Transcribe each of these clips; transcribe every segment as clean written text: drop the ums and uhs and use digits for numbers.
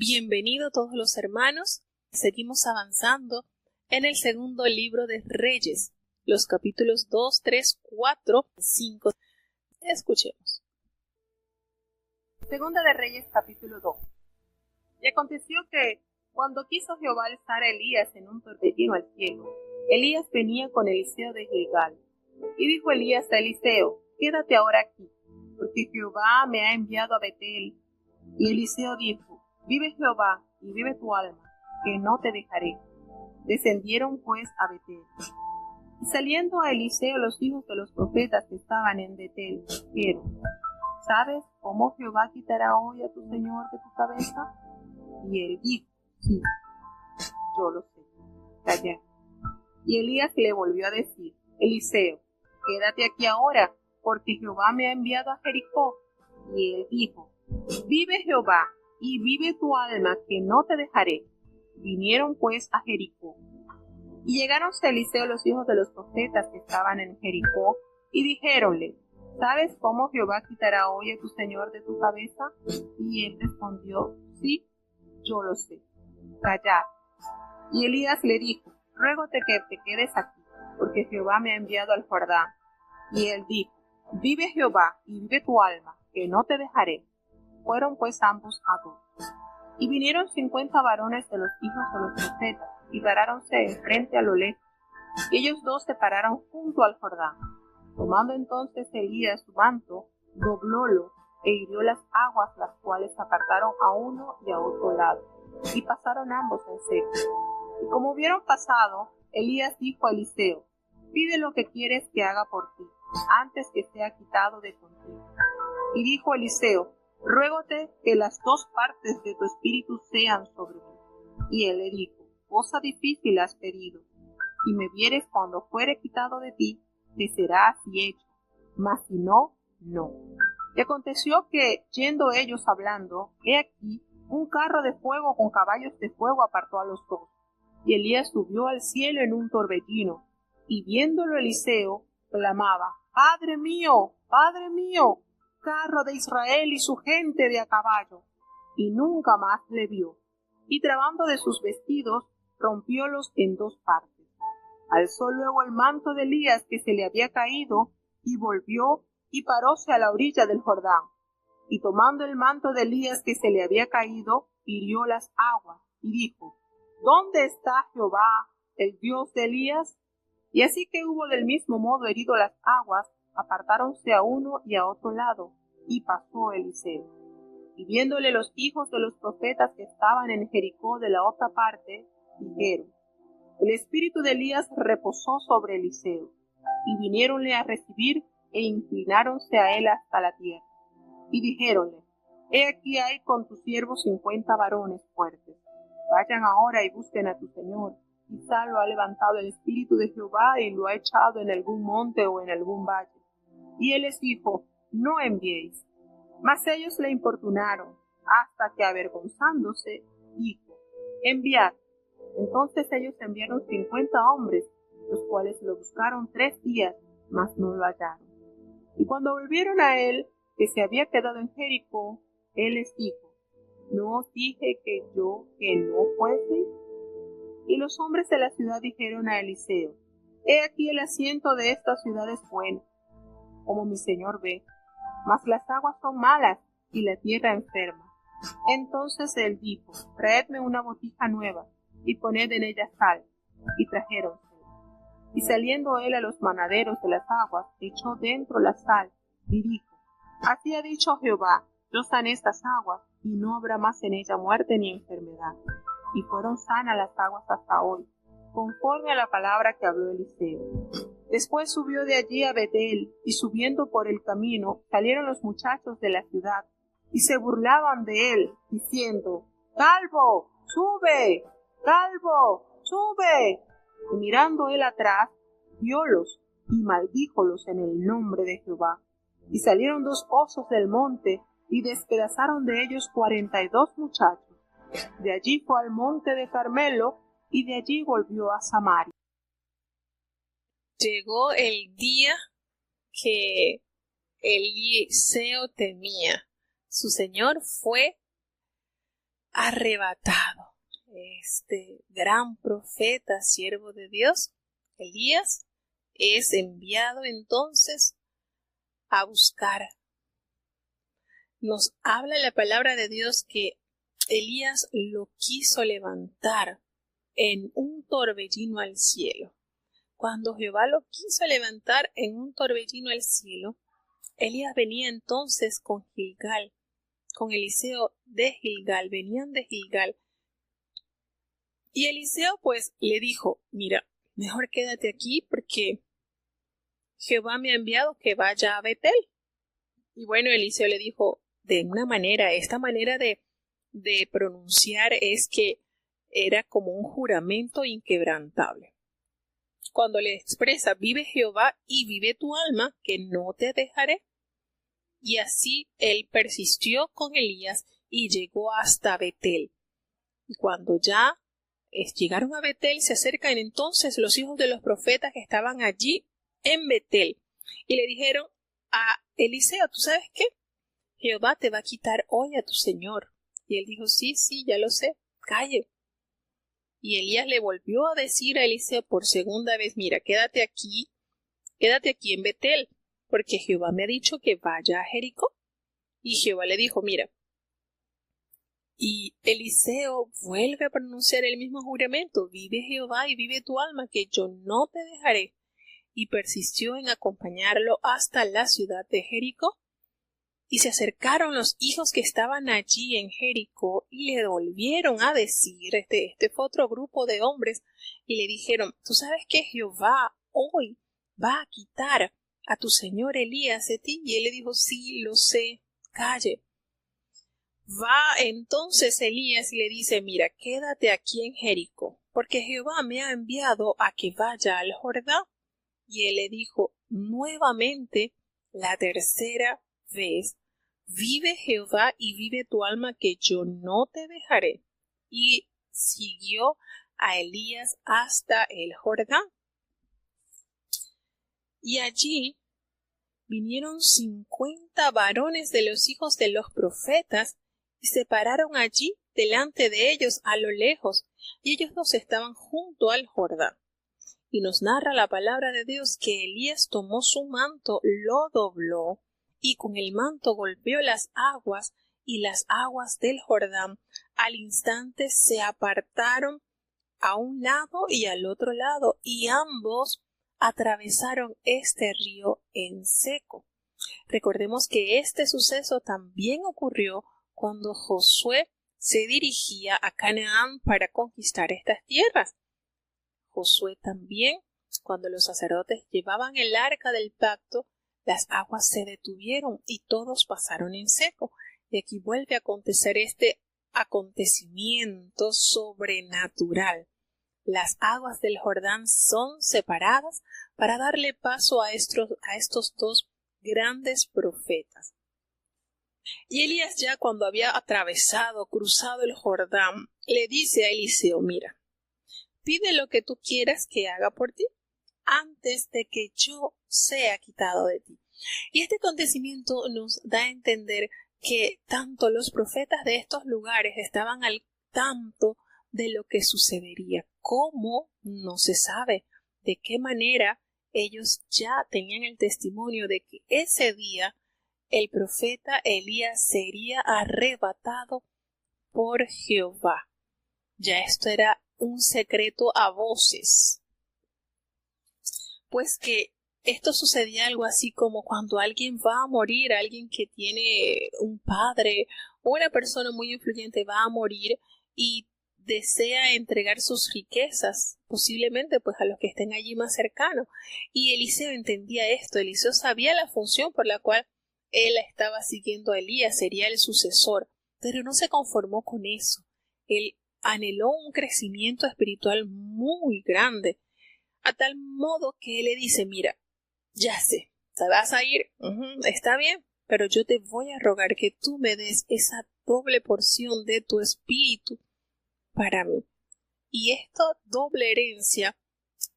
Bienvenido todos los hermanos. Seguimos avanzando en el segundo libro de Reyes, los capítulos 2, 3, 4, 5. Escuchemos. Segunda de Reyes, capítulo 2. Y aconteció que, cuando quiso Jehová alzar a Elías en un torbellino al cielo, Elías venía con Eliseo de Gilgal. Y dijo Elías a Eliseo: quédate ahora aquí, porque Jehová me ha enviado a Betel. Y Eliseo dijo: vive Jehová, y vive tu alma, que no te dejaré. Descendieron pues a Betel. Y saliendo a Eliseo los hijos de los profetas que estaban en Betel, dijeron: ¿sabes cómo Jehová quitará hoy a tu señor de tu cabeza? Y él dijo: sí, yo lo sé. Calla. Y Elías le volvió a decir: Eliseo, quédate aquí ahora, porque Jehová me ha enviado a Jericó. Y él dijo: vive Jehová, y vive tu alma, que no te dejaré. Vinieron pues a Jericó. Y llegáronse a Eliseo los hijos de los profetas que estaban en Jericó, y dijéronle: ¿sabes cómo Jehová quitará hoy a tu señor de tu cabeza? Y él respondió: sí, yo lo sé. Callad. Y Elías le dijo: ruégote que te quedes aquí, porque Jehová me ha enviado al Jordán. Y él dijo: vive Jehová, y vive tu alma, que no te dejaré. Fueron pues ambos a dos. Y vinieron 50 varones de los hijos de los profetas, y paráronse enfrente a lo lejos. Y ellos dos se pararon junto al Jordán. Tomando entonces Elías su manto, doblólo, e hirió las aguas, las cuales apartaron a uno y a otro lado, y pasaron ambos en seco. Y como hubieron pasado, Elías dijo a Eliseo: pide lo que quieres que haga por ti, antes que sea quitado de contigo. Y dijo Eliseo: ruégote que las dos partes de tu espíritu sean sobre mí. Y él le dijo: cosa difícil has pedido. Si me vieres cuando fuere quitado de ti, te será así hecho, mas si no, no. Y aconteció que, yendo ellos hablando, he aquí, un carro de fuego con caballos de fuego apartó a los dos. Y Elías subió al cielo en un torbellino, y viéndolo Eliseo, clamaba: Padre mío, carro de Israel y su gente de a caballo. Y nunca más le vio. Y trabando de sus vestidos, rompiólos en dos partes. Alzó luego el manto de Elías que se le había caído, y volvió, y paróse a la orilla del Jordán. Y tomando el manto de Elías que se le había caído, hirió las aguas, y dijo: ¿dónde está Jehová, el Dios de Elías? Y así que hubo del mismo modo herido las aguas, apartáronse a uno y a otro lado, y pasó Eliseo. Y viéndole los hijos de los profetas que estaban en Jericó de la otra parte, dijeron: el espíritu de Elías reposó sobre Eliseo. Y viniéronle a recibir, e inclináronse a él hasta la tierra. Y dijéronle: he aquí hay con tus siervos 50 varones fuertes. Vayan ahora y busquen a tu señor. Quizá lo ha levantado el espíritu de Jehová y lo ha echado en algún monte o en algún valle. Y él les dijo: no enviéis. Mas ellos le importunaron, hasta que, avergonzándose, dijo: enviad. Entonces ellos enviaron 50 hombres, los cuales lo buscaron 3 días, mas no lo hallaron. Y cuando volvieron a él, que se había quedado en Jericó, él les dijo: ¿no os dije que no fueseis? Y los hombres de la ciudad dijeron a Eliseo: he aquí el asiento de esta ciudad es bueno, como mi señor ve, mas las aguas son malas y la tierra enferma. Entonces él dijo: traedme una botija nueva, y poned en ella sal. Y trajéronse. Y saliendo él a los manaderos de las aguas, echó dentro la sal, y dijo: así ha dicho Jehová: yo sané estas aguas, y no habrá más en ella muerte ni enfermedad. Y fueron sanas las aguas hasta hoy, conforme a la palabra que habló Eliseo. Después subió de allí a Betel, y subiendo por el camino, salieron los muchachos de la ciudad, y se burlaban de él, diciendo: ¡Calvo, sube! ¡Calvo, sube! Y mirando él atrás, viólos, y maldíjolos en el nombre de Jehová. Y salieron 2 osos del monte, y despedazaron de ellos 42 muchachos. De allí fue al monte de Carmelo, y de allí volvió a Samaria. Llegó el día que Eliseo temía. Su señor fue arrebatado. Este gran profeta, siervo de Dios, Elías, es enviado entonces a buscar. Nos habla la palabra de Dios que Elías lo quiso levantar en un torbellino al cielo. Cuando Jehová lo quiso levantar en un torbellino al cielo, Elías venía entonces con Gilgal, con Eliseo de Gilgal, venían de Gilgal. Y Eliseo pues le dijo, mira, mejor quédate aquí porque Jehová me ha enviado que vaya a Betel. Y bueno, Eliseo le dijo, de una manera, esta manera de pronunciar es que era como un juramento inquebrantable. Cuando le expresa, vive Jehová y vive tu alma, que no te dejaré. Y así él persistió con Elías y llegó hasta Betel. Y cuando ya llegaron a Betel, se acercan entonces los hijos de los profetas que estaban allí en Betel. Y le dijeron a Eliseo, ¿tú sabes qué? Jehová te va a quitar hoy a tu señor. Y él dijo, sí, ya lo sé, calle. Y Elías le volvió a decir a Eliseo por segunda vez, mira, quédate aquí en Betel, porque Jehová me ha dicho que vaya a Jericó. Y Jehová le dijo, mira, y Eliseo vuelve a pronunciar el mismo juramento, vive Jehová y vive tu alma, que yo no te dejaré. Y persistió en acompañarlo hasta la ciudad de Jericó. Y se acercaron los hijos que estaban allí en Jericó y le volvieron a decir, este fue otro grupo de hombres, y le dijeron, ¿tú sabes que Jehová hoy va a quitar a tu señor Elías de ti? Y él le dijo, sí, lo sé, calle. Va entonces Elías y le dice, mira, quédate aquí en Jericó, porque Jehová me ha enviado a que vaya al Jordán. Y él le dijo nuevamente la tercera vez, vive Jehová y vive tu alma, que yo no te dejaré. Y siguió a Elías hasta el Jordán. Y allí vinieron 50 varones de los hijos de los profetas y se pararon allí delante de ellos a lo lejos, y ellos dos estaban junto al Jordán. Y nos narra la palabra de Dios que Elías tomó su manto, lo dobló, y con el manto golpeó las aguas, y las aguas del Jordán al instante se apartaron a un lado y al otro lado, y ambos atravesaron este río en seco. Recordemos que este suceso también ocurrió cuando Josué se dirigía a Canaán para conquistar estas tierras. Josué también, cuando los sacerdotes llevaban el arca del pacto, las aguas se detuvieron y todos pasaron en seco. Y aquí vuelve a acontecer este acontecimiento sobrenatural. Las aguas del Jordán son separadas para darle paso a estos dos grandes profetas. Y Elías, ya cuando había cruzado el Jordán, le dice a Eliseo, mira, pide lo que tú quieras que haga por ti antes de que yo sea quitado de ti. Y este acontecimiento nos da a entender que tanto los profetas de estos lugares estaban al tanto de lo que sucedería. ¿Cómo? No se sabe. ¿De qué manera? Ellos ya tenían el testimonio de que ese día el profeta Elías sería arrebatado por Jehová. Ya esto era un secreto a voces. Pues que esto sucedía algo así como cuando alguien va a morir, alguien que tiene un padre o una persona muy influyente va a morir y desea entregar sus riquezas, posiblemente pues a los que estén allí más cercanos. Y Eliseo entendía esto, Eliseo sabía la función por la cual él estaba siguiendo a Elías, sería el sucesor, pero no se conformó con eso. Él anheló un crecimiento espiritual muy grande, a tal modo que él le dice, mira, ya sé, te vas a ir, está bien, pero yo te voy a rogar que tú me des esa doble porción de tu espíritu para mí. Y esta doble herencia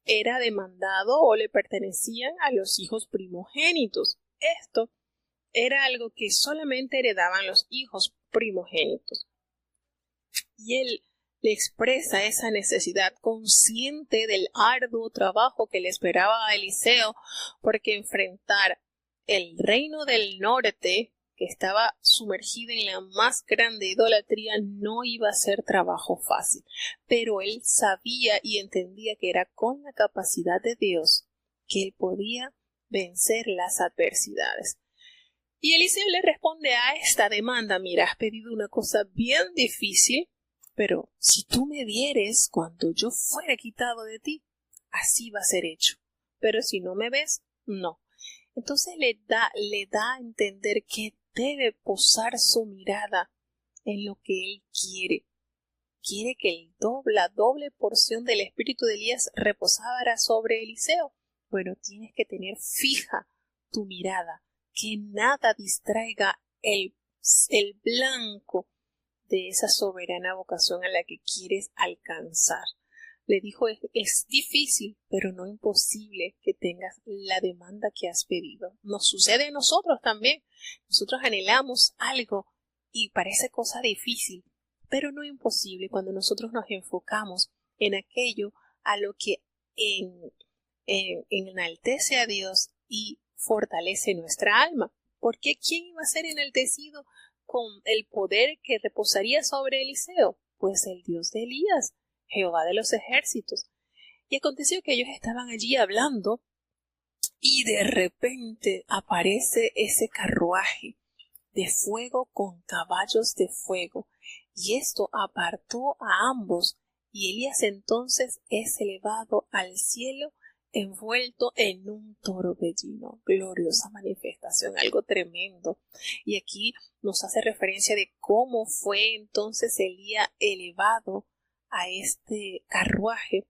era demandado o le pertenecían a los hijos primogénitos. Esto era algo que solamente heredaban los hijos primogénitos. Y él le expresa esa necesidad, consciente del arduo trabajo que le esperaba a Eliseo, porque enfrentar el reino del norte, que estaba sumergido en la más grande idolatría, no iba a ser trabajo fácil. Pero él sabía y entendía que era con la capacidad de Dios que él podía vencer las adversidades. Y Eliseo le responde a esta demanda: mira, has pedido una cosa bien difícil, pero si tú me vieres cuando yo fuere quitado de ti, así va a ser hecho. Pero si no me ves, no. Entonces le da a entender que debe posar su mirada en lo que él quiere. Quiere que la doble porción del espíritu de Elías reposara sobre Eliseo. Bueno, tienes que tener fija tu mirada, que nada distraiga el blanco de esa soberana vocación a la que quieres alcanzar. Le dijo: es difícil, pero no imposible que tengas la demanda que has pedido. Nos sucede a nosotros también. Nosotros anhelamos algo y parece cosa difícil, pero no imposible cuando nosotros nos enfocamos en aquello a lo que enaltece a Dios y fortalece nuestra alma. Porque ¿quién iba a ser enaltecido con el poder que reposaría sobre Eliseo? Pues el Dios de Elías, Jehová de los ejércitos. Y aconteció que ellos estaban allí hablando, y de repente aparece ese carruaje de fuego con caballos de fuego, y esto apartó a ambos, y Elías entonces es elevado al cielo envuelto en un torbellino. Gloriosa manifestación, algo tremendo. Y aquí nos hace referencia de cómo fue entonces Elías elevado a este carruaje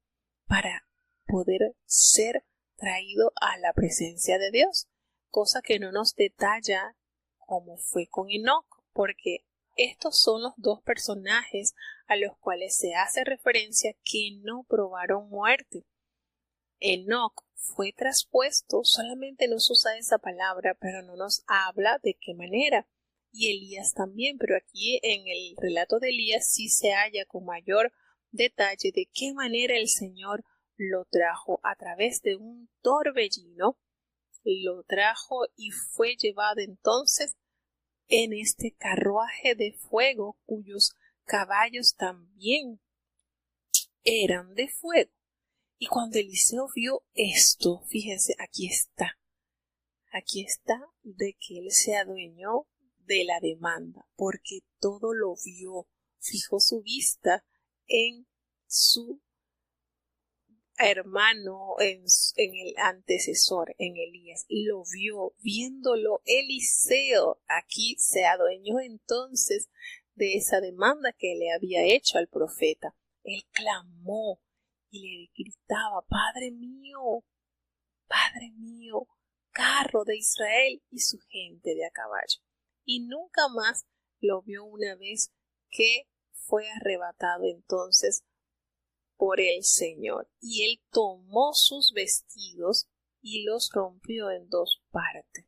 para poder ser traído a la presencia de Dios, cosa que no nos detalla cómo fue con Enoc, porque estos son los dos personajes a los cuales se hace referencia que no probaron muerte. Enoc fue traspuesto, solamente nos usa esa palabra, pero no nos habla de qué manera. Y Elías también, pero aquí en el relato de Elías sí se halla con mayor detalle de qué manera el Señor lo trajo a través de un torbellino, lo trajo y fue llevado entonces en este carruaje de fuego, cuyos caballos también eran de fuego. Y cuando Eliseo vio esto, fíjense, aquí está de que él se adueñó de la demanda, porque todo lo vio, fijó su vista en su hermano, en el antecesor, en Elías, lo vio. Viéndolo Eliseo, aquí se adueñó entonces de esa demanda que le había hecho al profeta. Él clamó y le gritaba: Padre mío, carro de Israel y su gente de a caballo. Y nunca más lo vio una vez que fue arrebatado entonces por el Señor. Y él tomó sus vestidos y los rompió en dos partes.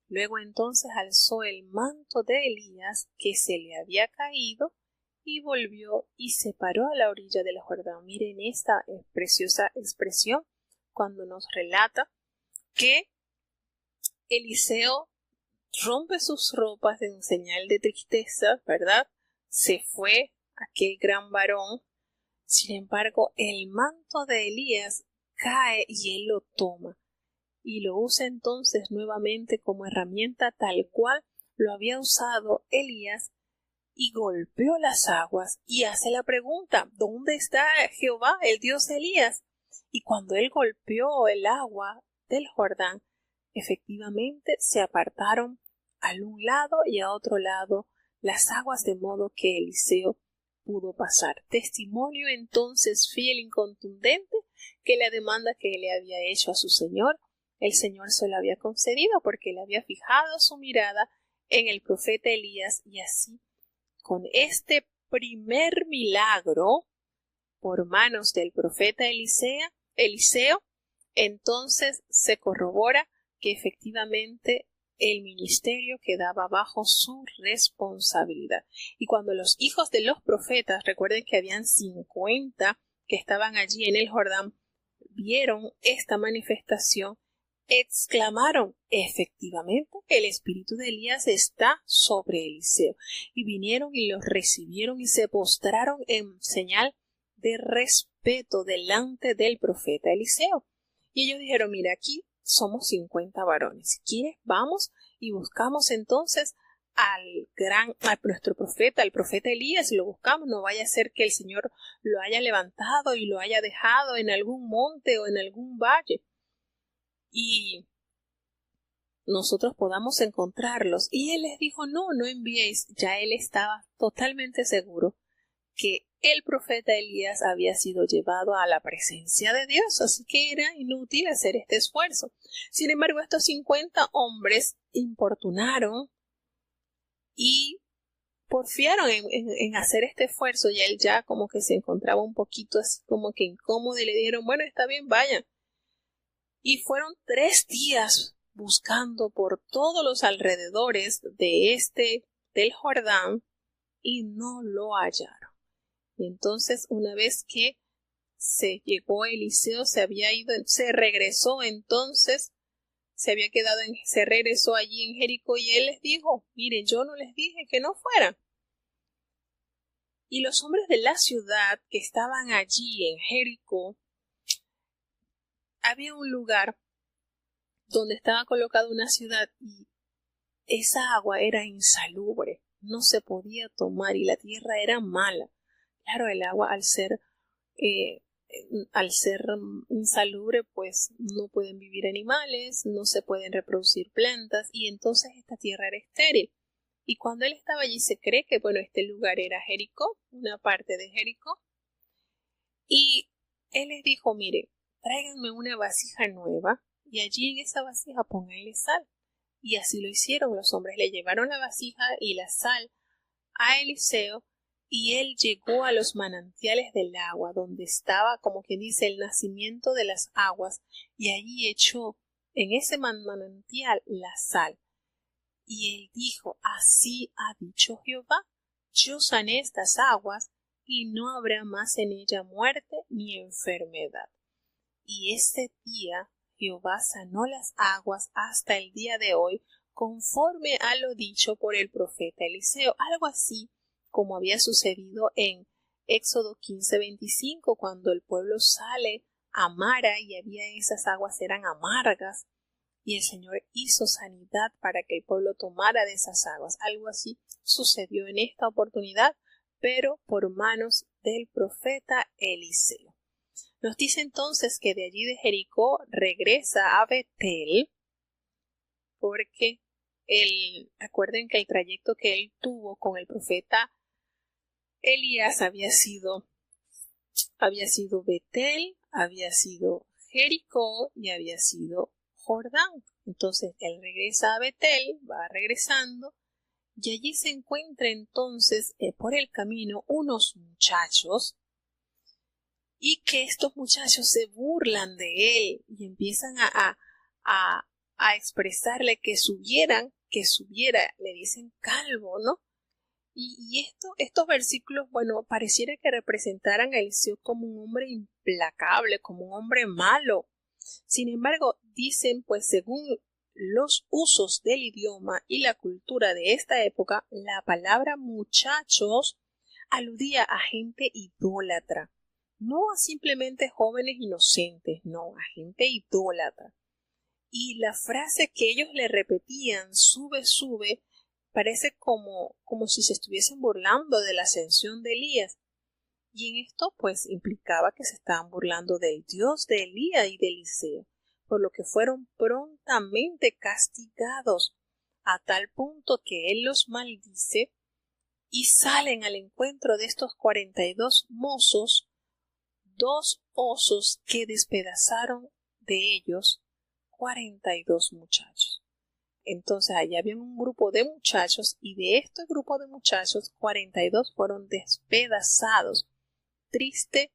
Luego entonces alzó el manto de Elías que se le había caído y volvió y se paró a la orilla del Jordán. Miren esta preciosa expresión cuando nos relata que Eliseo rompe sus ropas en señal de tristeza, ¿verdad? Se fue aquel gran varón. Sin embargo, el manto de Elías cae y él lo toma y lo usa entonces nuevamente como herramienta tal cual lo había usado Elías, y golpeó las aguas y hace la pregunta: ¿dónde está Jehová, el Dios de Elías? Y cuando él golpeó el agua del Jordán, efectivamente se apartaron al un lado y a otro lado las aguas, de modo que Eliseo pudo pasar. Testimonio entonces fiel y contundente que la demanda que le había hecho a su Señor, el Señor se lo había concedido, porque le había fijado su mirada en el profeta Elías, y así, con este primer milagro por manos del profeta Eliseo, entonces se corrobora que efectivamente el ministerio quedaba bajo su responsabilidad. Y cuando los hijos de los profetas, recuerden que habían 50 que estaban allí en el Jordán, vieron esta manifestación, exclamaron: efectivamente, el espíritu de Elías está sobre Eliseo. Y vinieron y los recibieron y se postraron en señal de respeto delante del profeta Eliseo. Y ellos dijeron: mira, aquí somos 50 varones. Si quieres, vamos y buscamos entonces a nuestro profeta, al profeta Elías, y lo buscamos. No vaya a ser que el Señor lo haya levantado y lo haya dejado en algún monte o en algún valle y nosotros podamos encontrarlos. Y él les dijo: no enviéis. Ya él estaba totalmente seguro que el profeta Elías había sido llevado a la presencia de Dios, así que era inútil hacer este esfuerzo. Sin embargo, estos 50 hombres importunaron y porfiaron en hacer este esfuerzo, y él ya como que se encontraba un poquito así como que incómodo, y le dijeron: bueno, está bien, vayan. Y fueron 3 días buscando por todos los alrededores del Jordán, y no lo hallaron. Y entonces, una vez que se llegó Eliseo, se regresó allí en Jericó, y él les dijo: miren, yo no les dije que no fueran. Y los hombres de la ciudad que estaban allí en Jericó, había un lugar donde estaba colocada una ciudad, y esa agua era insalubre, no se podía tomar, y la tierra era mala. Claro, el agua al ser insalubre, pues no pueden vivir animales, no se pueden reproducir plantas, y entonces esta tierra era estéril. Y cuando él estaba allí, se cree que, este lugar era Jericó, una parte de Jericó, y él les dijo: mire, tráiganme una vasija nueva, y allí en esa vasija pónganle sal. Y así lo hicieron. Los hombres le llevaron la vasija y la sal a Eliseo, y él llegó a los manantiales del agua, donde estaba, como quien dice, el nacimiento de las aguas, y allí echó en ese manantial la sal. Y él dijo: así ha dicho Jehová, yo sané estas aguas, y no habrá más en ella muerte ni enfermedad. Y ese día Jehová sanó las aguas hasta el día de hoy, conforme a lo dicho por el profeta Eliseo. Algo así como había sucedido en Éxodo 15:25, cuando el pueblo sale a Mara y esas aguas eran amargas, y el Señor hizo sanidad para que el pueblo tomara de esas aguas. Algo así sucedió en esta oportunidad, pero por manos del profeta Eliseo. Nos dice entonces que de allí de Jericó regresa a Betel, porque recuerden que el trayecto que él tuvo con el profeta Elías había sido Betel, había sido Jericó y había sido Jordán. Entonces él regresa a Betel, va regresando, y allí se encuentra entonces por el camino unos muchachos, y que estos muchachos se burlan de él y empiezan a expresarle que subiera, le dicen calvo, ¿no? Y estos versículos, pareciera que representaran a Eliseo como un hombre implacable, como un hombre malo. Sin embargo, dicen, pues según los usos del idioma y la cultura de esta época, la palabra muchachos aludía a gente idólatra, no a simplemente jóvenes inocentes, no, a gente idólatra. Y la frase que ellos le repetían, sube, sube, parece como si se estuviesen burlando de la ascensión de Elías. Y en esto, pues, implicaba que se estaban burlando del Dios de Elías y de Eliseo, por lo que fueron prontamente castigados, a tal punto que él los maldice, y salen al encuentro de estos 42 mozos, 2 osos que despedazaron de ellos 42 muchachos. Entonces allá había un grupo de muchachos, y de este grupo de muchachos 42 fueron despedazados. Triste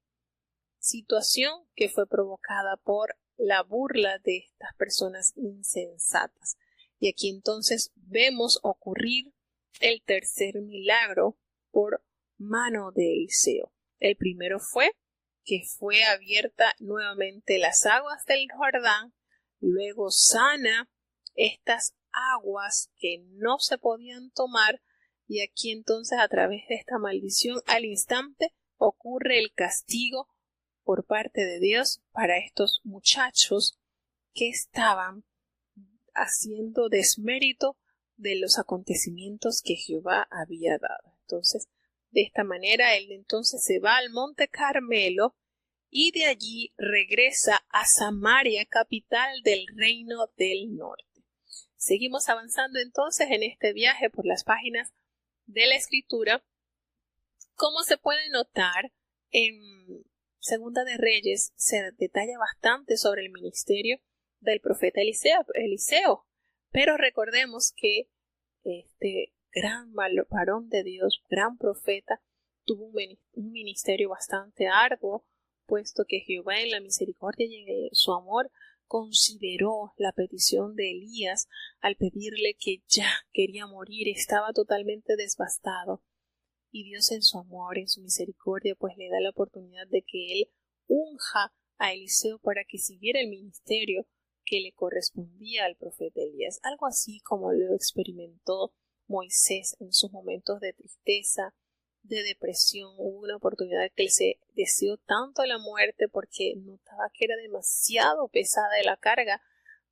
situación que fue provocada por la burla de estas personas insensatas. Y aquí entonces vemos ocurrir el tercer milagro por mano de Eliseo. El primero fue que fue abierta nuevamente las aguas del Jordán, luego sana estas aguas que no se podían tomar, y aquí entonces a través de esta maldición al instante ocurre el castigo por parte de Dios para estos muchachos que estaban haciendo desmérito de los acontecimientos que Jehová había dado. Entonces, de esta manera, él entonces se va al monte Carmelo y de allí regresa a Samaria, capital del reino del norte. Seguimos avanzando entonces en este viaje por las páginas de la Escritura. Como se puede notar, en Segunda de Reyes se detalla bastante sobre el ministerio del profeta Eliseo, pero recordemos que este gran varón de Dios, gran profeta, tuvo un ministerio bastante arduo, puesto que Jehová en la misericordia y en su amor consideró la petición de Elías al pedirle que ya quería morir, estaba totalmente devastado. Y Dios en su amor, en su misericordia, pues le da la oportunidad de que él unja a Eliseo para que siguiera el ministerio que le correspondía al profeta Elías. Algo así como lo experimentó Moisés en sus momentos de tristeza, de depresión. Hubo una oportunidad que él se deseó tanto la muerte porque notaba que era demasiado pesada la carga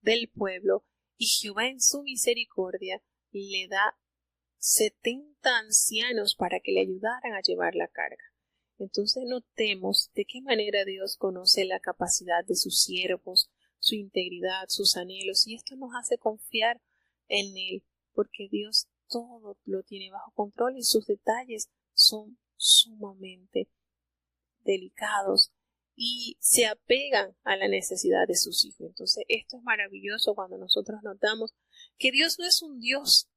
del pueblo, y Jehová en su misericordia le da 70 ancianos para que le ayudaran a llevar la carga. Entonces notemos de qué manera Dios conoce la capacidad de sus siervos, su integridad, sus anhelos, y esto nos hace confiar en Él, porque Dios todo lo tiene bajo control y sus detalles son sumamente delicados y se apegan a la necesidad de sus hijos. Entonces esto es maravilloso cuando nosotros notamos que Dios no es un Dios,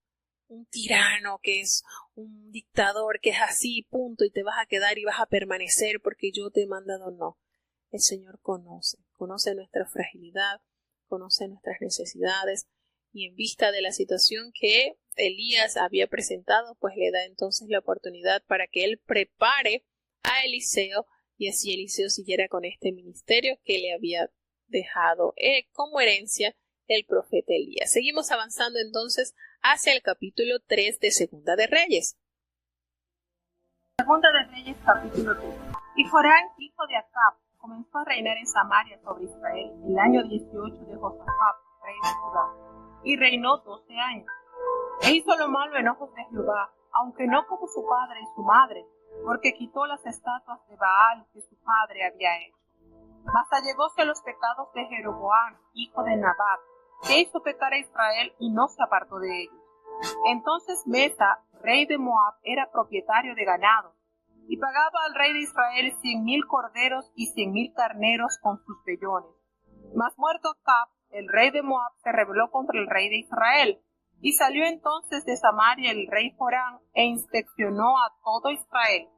un tirano, que es un dictador, que es así, punto, y te vas a quedar y vas a permanecer porque yo te he mandado. No, el Señor conoce nuestra fragilidad, conoce nuestras necesidades, y en vista de la situación que Elías había presentado, pues le da entonces la oportunidad para que él prepare a Eliseo, y así Eliseo siguiera con este ministerio que le había dejado como herencia el profeta Elías. Seguimos avanzando entonces hacia el capítulo 3 de Segunda de Reyes. Segunda de Reyes, capítulo 3. Y Joram, hijo de Acab, comenzó a reinar en Samaria sobre Israel el año 18 de Josafat, rey de Judá, y reinó 12 años. E hizo lo malo en ojos de Jehová, aunque no como su padre y su madre, porque quitó las estatuas de Baal que su padre había hecho. Mas allegóse a los pecados de Jeroboam, hijo de Nabat, que hizo pecar a Israel y no se apartó de ellos. Entonces Mesa, rey de Moab, era propietario de ganado, y pagaba al rey de Israel 100,000 corderos y 100,000 carneros con sus vellones. Mas muerto Acab, el rey de Moab, se rebeló contra el rey de Israel, y salió entonces de Samaria el rey Joram, e inspeccionó a todo Israel.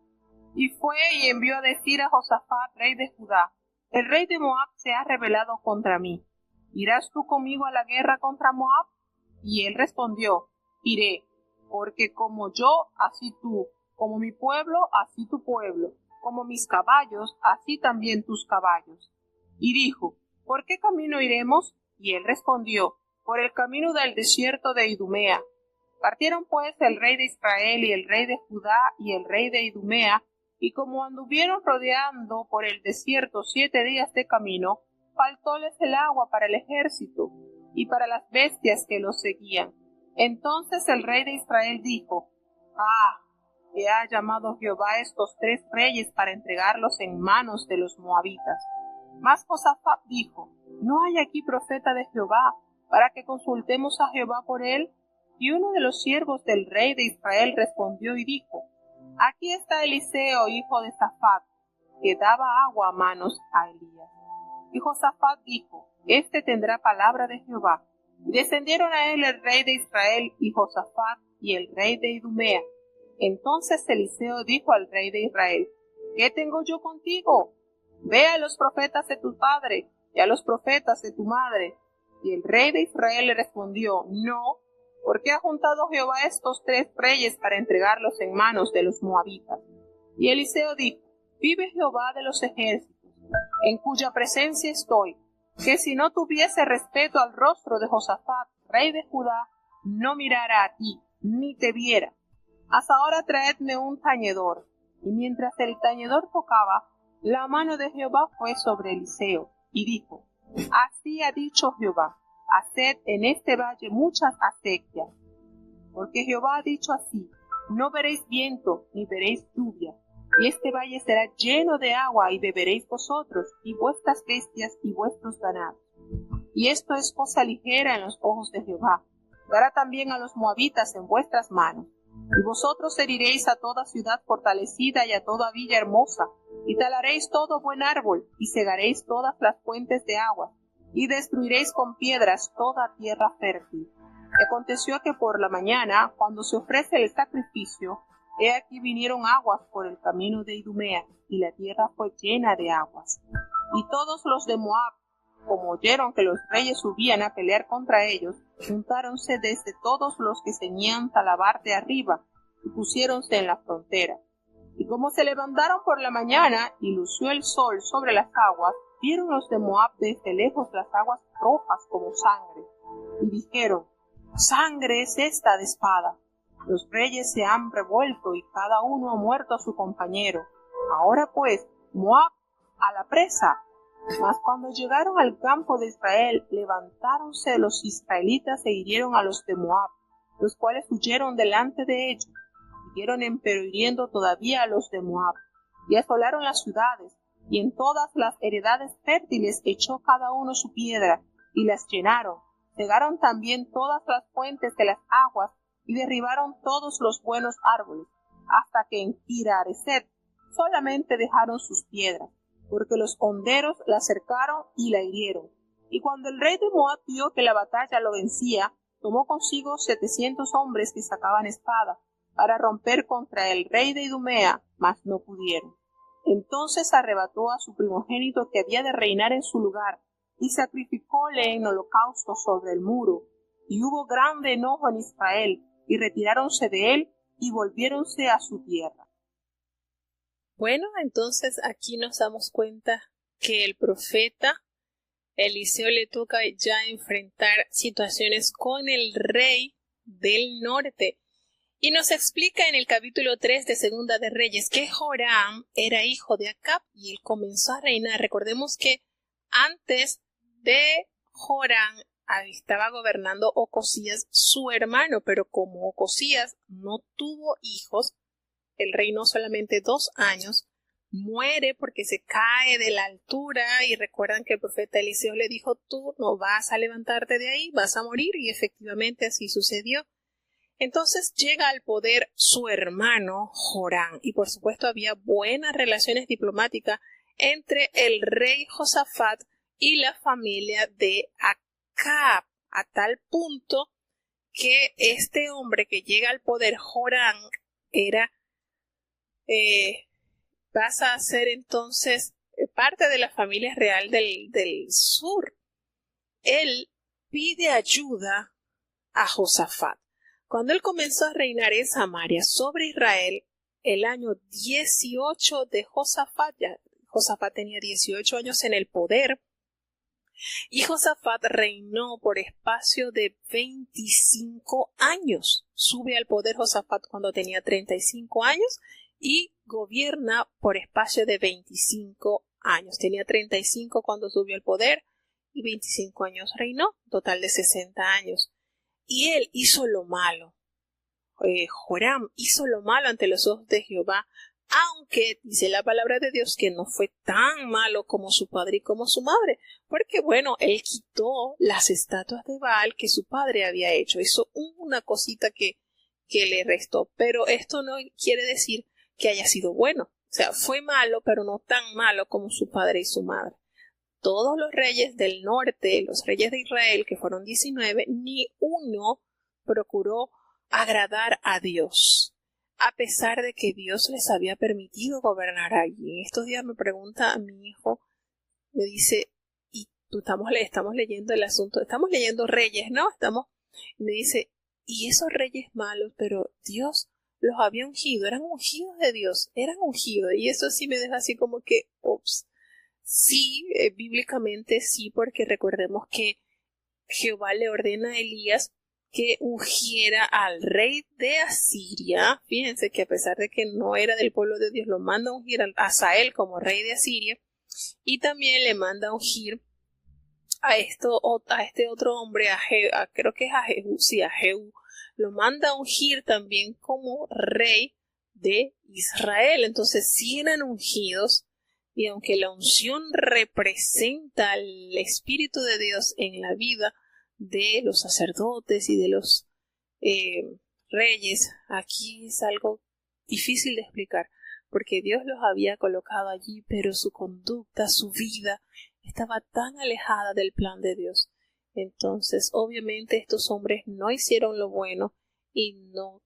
Y fue y envió a decir a Josafat, rey de Judá: el rey de Moab se ha rebelado contra mí. ¿Irás tú conmigo a la guerra contra Moab? Y él respondió: iré, porque como yo, así tú, como mi pueblo, así tu pueblo, como mis caballos, así también tus caballos. Y dijo: ¿por qué camino iremos? Y él respondió: por el camino del desierto de Idumea. Partieron pues el rey de Israel y el rey de Judá y el rey de Idumea, y como anduvieron rodeando por el desierto 7 días de camino, faltóles el agua para el ejército y para las bestias que los seguían. Entonces el rey de Israel dijo: que ha llamado Jehová a estos 3 reyes para entregarlos en manos de los moabitas. Mas Josafat dijo: ¿no hay aquí profeta de Jehová para que consultemos a Jehová por él? Y uno de los siervos del rey de Israel respondió y dijo: aquí está Eliseo, hijo de Safat, que daba agua a manos a Elías. Y Josafat dijo: este tendrá palabra de Jehová. Y descendieron a él el rey de Israel y Josafat y el rey de Idumea. Entonces Eliseo dijo al rey de Israel: ¿qué tengo yo contigo? Ve a los profetas de tu padre y a los profetas de tu madre. Y el rey de Israel le respondió, no, porque ha juntado Jehová estos 3 reyes para entregarlos en manos de los moabitas. Y Eliseo dijo, vive Jehová de los ejércitos, en cuya presencia estoy, que si no tuviese respeto al rostro de Josafat, rey de Judá, no mirara a ti, ni te viera. Hasta ahora traedme un tañedor. Y mientras el tañedor tocaba, la mano de Jehová fue sobre Eliseo, y dijo, así ha dicho Jehová, haced en este valle muchas acequias. Porque Jehová ha dicho así, no veréis viento, ni veréis lluvia, y este valle será lleno de agua, y beberéis vosotros, y vuestras bestias, y vuestros ganados. Y esto es cosa ligera en los ojos de Jehová. Dará también a los moabitas en vuestras manos. Y vosotros heriréis a toda ciudad fortalecida y a toda villa hermosa, y talaréis todo buen árbol, y cegaréis todas las fuentes de agua, y destruiréis con piedras toda tierra fértil. Y aconteció que por la mañana, cuando se ofrece el sacrificio, he aquí vinieron aguas por el camino de Idumea, y la tierra fue llena de aguas. Y todos los de Moab, como oyeron que los reyes subían a pelear contra ellos, juntáronse desde todos los que ceñían Talabar de arriba, y pusiéronse en la frontera. Y como se levantaron por la mañana, y lució el sol sobre las aguas, vieron los de Moab desde lejos las aguas rojas como sangre, y dijeron, sangre es esta de espada. Los reyes se han revuelto, y cada uno ha muerto a su compañero. Ahora pues, Moab, a la presa. Mas cuando llegaron al campo de Israel, levantáronse los israelitas e hirieron a los de Moab, los cuales huyeron delante de ellos. Siguieron empero hiriendo todavía a los de Moab, y asolaron las ciudades, y en todas las heredades fértiles echó cada uno su piedra, y las llenaron. Cegaron también todas las fuentes de las aguas, y derribaron todos los buenos árboles, hasta que en Kir-Hareset solamente dejaron sus piedras, porque los honderos la cercaron y la hirieron. Y cuando el rey de Moab vio que la batalla lo vencía, tomó consigo 700 hombres que sacaban espada, para romper contra el rey de Idumea, mas no pudieron. Entonces arrebató a su primogénito que había de reinar en su lugar, y sacrificóle en holocausto sobre el muro. Y hubo grande enojo en Israel, y retiráronse de él, y volviéronse a su tierra. Bueno, entonces aquí nos damos cuenta que el profeta Eliseo le toca ya enfrentar situaciones con el rey del norte. Y nos explica en el capítulo 3 de Segunda de Reyes que Joram era hijo de Acab y él comenzó a reinar. Recordemos que antes de Joram estaba gobernando Ocosías, su hermano, pero como Ocosías no tuvo hijos, él reinó solamente 2 años, muere porque se cae de la altura y recuerdan que el profeta Eliseo le dijo, tú no vas a levantarte de ahí, vas a morir, y efectivamente así sucedió. Entonces llega al poder su hermano Joram, y por supuesto había buenas relaciones diplomáticas entre el rey Josafat y la familia de Acab, a tal punto que este hombre que llega al poder, Joram, pasa a ser entonces parte de la familia real del sur. Él pide ayuda a Josafat. Cuando él comenzó a reinar en Samaria sobre Israel, el año 18 de Josafat, ya Josafat tenía 18 años en el poder, y Josafat reinó por espacio de 25 años. Sube al poder Josafat cuando tenía 35 años y gobierna por espacio de 25 años. Tenía 35 cuando subió al poder y 25 años reinó, total de 60 años. Y él hizo lo malo. Joram hizo lo malo ante los ojos de Jehová, aunque dice la palabra de Dios que no fue tan malo como su padre y como su madre, porque bueno, él quitó las estatuas de Baal que su padre había hecho, hizo una cosita que le restó, pero esto no quiere decir que haya sido bueno, o sea, fue malo, pero no tan malo como su padre y su madre. Todos los reyes del norte, los reyes de Israel, que fueron 19, ni uno procuró agradar a Dios, a pesar de que Dios les había permitido gobernar allí. En estos días me pregunta a mi hijo, me dice, ¿y estamos leyendo el asunto, estamos leyendo Reyes, ¿no? Y me dice, y esos reyes malos, pero Dios los había ungido, eran ungidos de Dios, eran ungidos. Y eso sí me deja así como que, ups. Sí, bíblicamente sí, porque recordemos que Jehová le ordena a Elías que ungiera al rey de Asiria. Fíjense que a pesar de que no era del pueblo de Dios, lo manda a ungir a Hazael como rey de Asiria, y también le manda a ungir a este otro hombre, creo que es a Jehú, sí, a Jehú, lo manda a ungir también como rey de Israel. Entonces sí eran ungidos, y aunque la unción representa el Espíritu de Dios en la vida de los sacerdotes y de los reyes, aquí es algo difícil de explicar, porque Dios los había colocado allí, pero su conducta, su vida, estaba tan alejada del plan de Dios. Entonces, obviamente, estos hombres no hicieron lo bueno y no,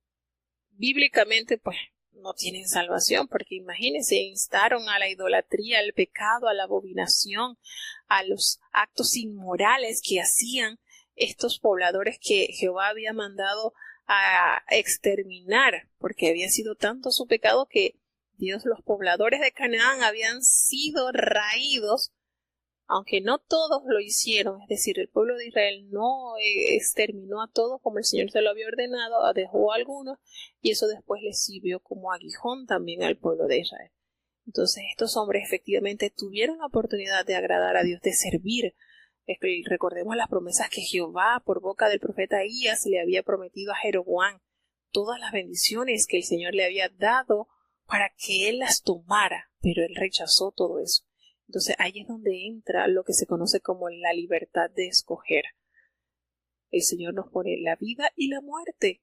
bíblicamente, pues, no tienen salvación, porque imagínense, instaron a la idolatría, al pecado, a la abominación, a los actos inmorales que hacían estos pobladores que Jehová había mandado a exterminar, porque había sido tanto su pecado que los pobladores de Canaán habían sido raídos, aunque no todos lo hicieron, es decir, el pueblo de Israel no exterminó a todos como el Señor se lo había ordenado, dejó a algunos, y eso después les sirvió como aguijón también al pueblo de Israel. Entonces estos hombres efectivamente tuvieron la oportunidad de agradar a Dios, de servir. Recordemos las promesas que Jehová por boca del profeta Ahías le había prometido a Jeroboam, todas las bendiciones que el Señor le había dado para que él las tomara, pero él rechazó todo eso. Entonces ahí es donde entra lo que se conoce como la libertad de escoger. El Señor nos pone la vida y la muerte.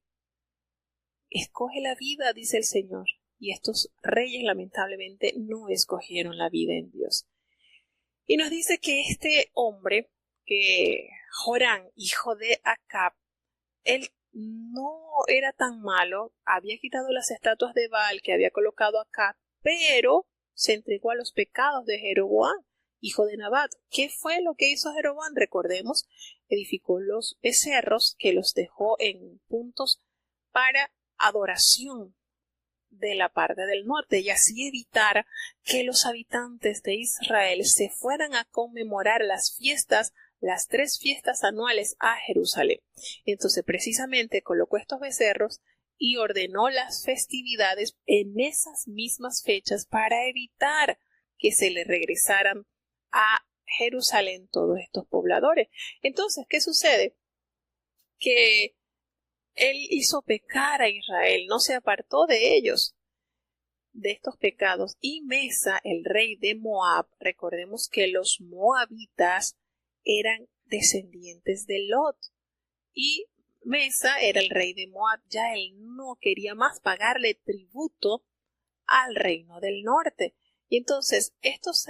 Escoge la vida, dice el Señor. Y estos reyes lamentablemente no escogieron la vida en Dios. Y nos dice que este hombre, que Joram, hijo de Acab, él no era tan malo, había quitado las estatuas de Baal que había colocado Acab, pero se entregó a los pecados de Jeroboam, hijo de Nabat. ¿Qué fue lo que hizo Jeroboam? Recordemos, edificó los becerros que los dejó en puntos para adoración de la parte del norte, y así evitar que los habitantes de Israel se fueran a conmemorar las 3 fiestas anuales a Jerusalén. Entonces precisamente colocó estos becerros y ordenó las festividades en esas mismas fechas para evitar que se le regresaran a Jerusalén todos estos pobladores. Entonces, ¿qué sucede? Que él hizo pecar a Israel, no se apartó de ellos, de estos pecados. Y Mesa, el rey de Moab, recordemos que los moabitas eran descendientes de Lot, y Mesa era el rey de Moab, ya él no quería más pagarle tributo al reino del norte. Y entonces estos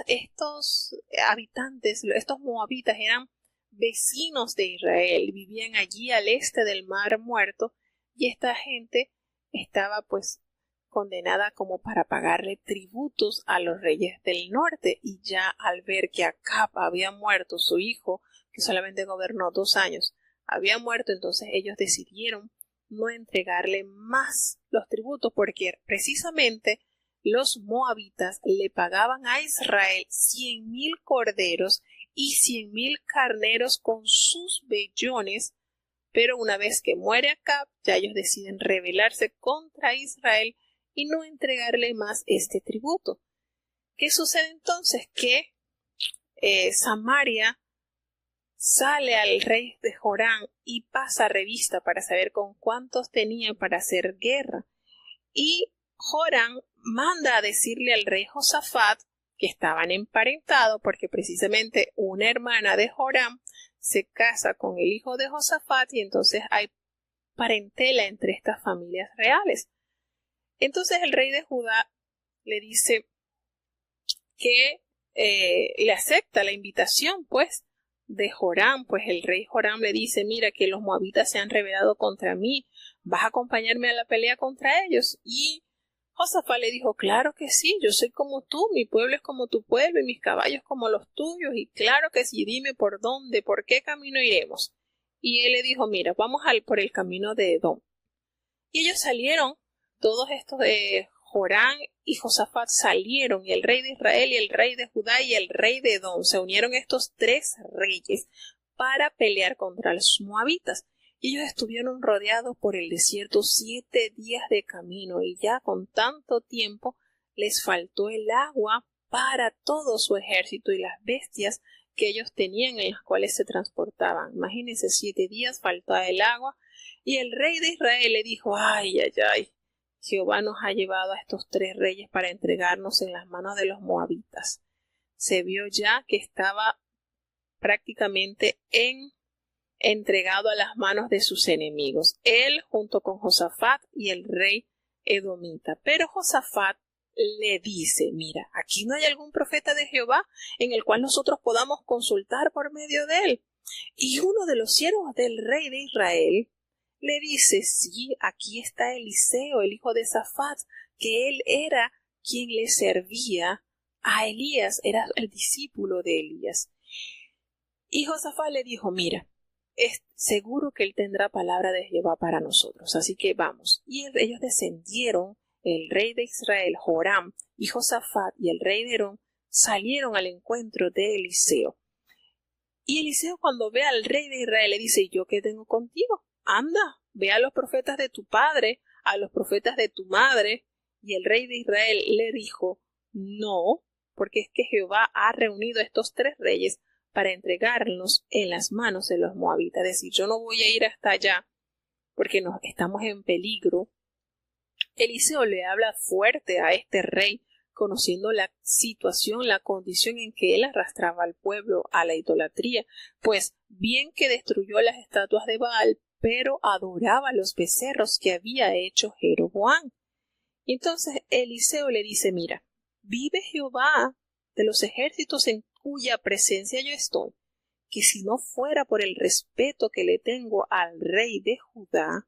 habitantes, estos moabitas, eran vecinos de Israel, vivían allí al este del Mar Muerto, y esta gente estaba pues condenada como para pagarle tributos a los reyes del norte. Y ya al ver que Acab había muerto, su hijo, que solamente gobernó 2 años, había muerto, entonces ellos decidieron no entregarle más los tributos, porque precisamente los moabitas le pagaban a Israel 100,000 corderos y 100,000 carneros con sus vellones, pero una vez que muere Acab, ya ellos deciden rebelarse contra Israel y no entregarle más este tributo. ¿Qué sucede entonces? Que Samaria sale al rey de Joram y pasa revista para saber con cuántos tenía para hacer guerra. Y Joram manda a decirle al rey Josafat, que estaban emparentados, porque precisamente una hermana de Joram se casa con el hijo de Josafat, y entonces hay parentela entre estas familias reales. Entonces el rey de Judá le dice que le acepta la invitación, pues, de Joram. Pues el rey Joram le dice: mira, que los moabitas se han rebelado contra mí, vas a acompañarme a la pelea contra ellos. Y Josafat le dijo, claro que sí, yo soy como tú, mi pueblo es como tu pueblo y mis caballos como los tuyos, y claro que sí, dime por dónde, por qué camino iremos. Y él le dijo, mira, vamos por el camino de Edom. Y ellos salieron, todos estos de Joram y Josafat salieron, y el rey de Israel y el rey de Judá y el rey de Edom, se unieron estos tres reyes para pelear contra los moabitas. Y ellos estuvieron rodeados por el desierto 7 días de camino, y ya con tanto tiempo les faltó el agua para todo su ejército y las bestias que ellos tenían en las cuales se transportaban. Imagínense, 7 días faltaba el agua, y el rey de Israel le dijo, ay, ay, ay, Jehová nos ha llevado a estos tres reyes para entregarnos en las manos de los moabitas. Se vio ya que estaba prácticamente entregado a las manos de sus enemigos, él junto con Josafat y el rey edomita. Pero Josafat le dice, mira, aquí no hay algún profeta de Jehová en el cual nosotros podamos consultar por medio de él. Y uno de los siervos del rey de Israel le dice, sí, aquí está Eliseo, el hijo de Safat, que él era quien le servía a Elías, era el discípulo de Elías. Y Josafat le dijo, mira, es seguro que él tendrá palabra de Jehová para nosotros, así que vamos. Y ellos descendieron, el rey de Israel, Joram, y Josafat y el rey de Edom salieron al encuentro de Eliseo. Y Eliseo, cuando ve al rey de Israel, le dice, ¿yo qué tengo contigo? Anda, ve a los profetas de tu padre, a los profetas de tu madre. Y el rey de Israel le dijo, no, porque es que Jehová ha reunido a estos tres reyes para entregarnos en las manos de los moabitas. Es decir, yo no voy a ir hasta allá porque estamos en peligro. Eliseo le habla fuerte a este rey, conociendo la situación, la condición en que él arrastraba al pueblo a la idolatría, pues bien que destruyó las estatuas de Baal, pero adoraba los becerros que había hecho Jeroboam. Entonces Eliseo le dice, mira, vive Jehová de los ejércitos en cuya presencia yo estoy, que si no fuera por el respeto que le tengo al rey de Judá,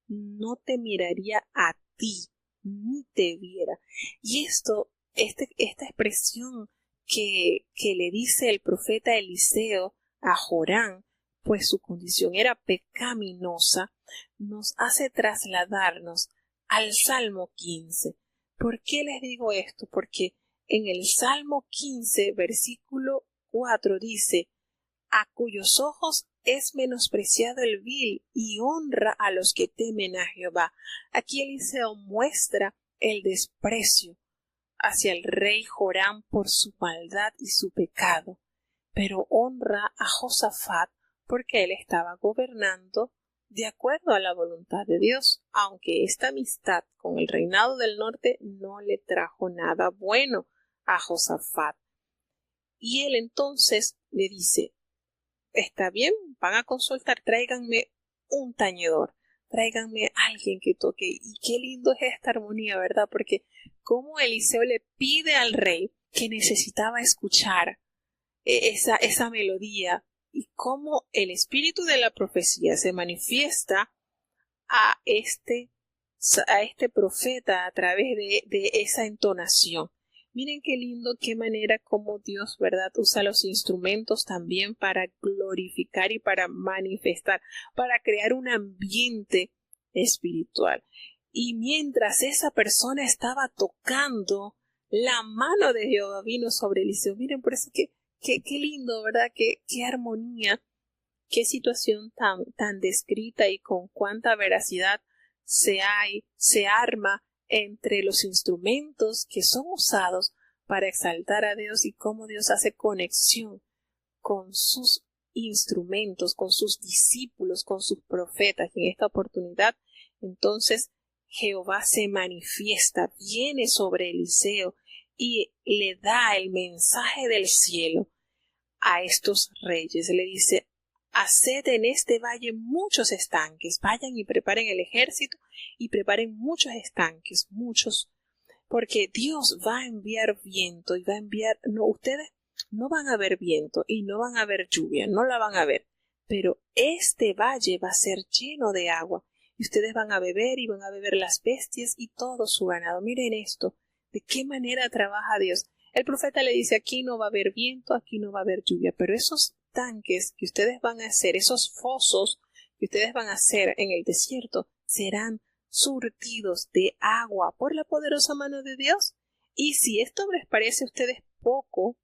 no te miraría a ti, ni te viera. Y esta expresión que le dice el profeta Eliseo a Joram, pues su condición era pecaminosa, nos hace trasladarnos al Salmo 15. ¿Por qué les digo esto? Porque en el Salmo 15, versículo 4 dice, a cuyos ojos es menospreciado el vil y honra a los que temen a Jehová. Aquí Eliseo muestra el desprecio hacia el rey Joram por su maldad y su pecado, pero honra a Josafat porque él estaba gobernando de acuerdo a la voluntad de Dios, aunque esta amistad con el reinado del norte no le trajo nada bueno a Josafat. Y él entonces le dice, está bien, van a consultar, tráiganme un tañedor, tráiganme alguien que toque. Y qué lindo es esta armonía, ¿verdad? Porque como Eliseo le pide al rey que necesitaba escuchar esa melodía, y cómo el espíritu de la profecía se manifiesta a este profeta a través de esa entonación. Miren qué lindo, qué manera como Dios, ¿verdad?, usa los instrumentos también para glorificar y para manifestar, para crear un ambiente espiritual. Y mientras esa persona estaba tocando, la mano de Jehová vino sobre Eliseo. Miren, por eso qué lindo, ¿verdad? Qué armonía, qué situación tan descrita y con cuánta veracidad se arma entre los instrumentos que son usados para exaltar a Dios y cómo Dios hace conexión con sus instrumentos, con sus discípulos, con sus profetas. Y en esta oportunidad, entonces, Jehová se manifiesta, viene sobre Eliseo y le da el mensaje del cielo a estos reyes. Le dice, haced en este valle muchos estanques, vayan y preparen el ejército y preparen muchos estanques, muchos, porque Dios va a enviar viento y va a enviar, no, ustedes no van a ver viento y no van a ver lluvia, no la van a ver, pero este valle va a ser lleno de agua y ustedes van a beber y van a beber las bestias y todo su ganado. Miren esto, de qué manera trabaja Dios. El profeta le dice, aquí no va a haber viento, aquí no va a haber lluvia, pero esos tanques que ustedes van a hacer, esos fosos que ustedes van a hacer en el desierto, serán surtidos de agua por la poderosa mano de Dios. Y si esto les parece a ustedes poco,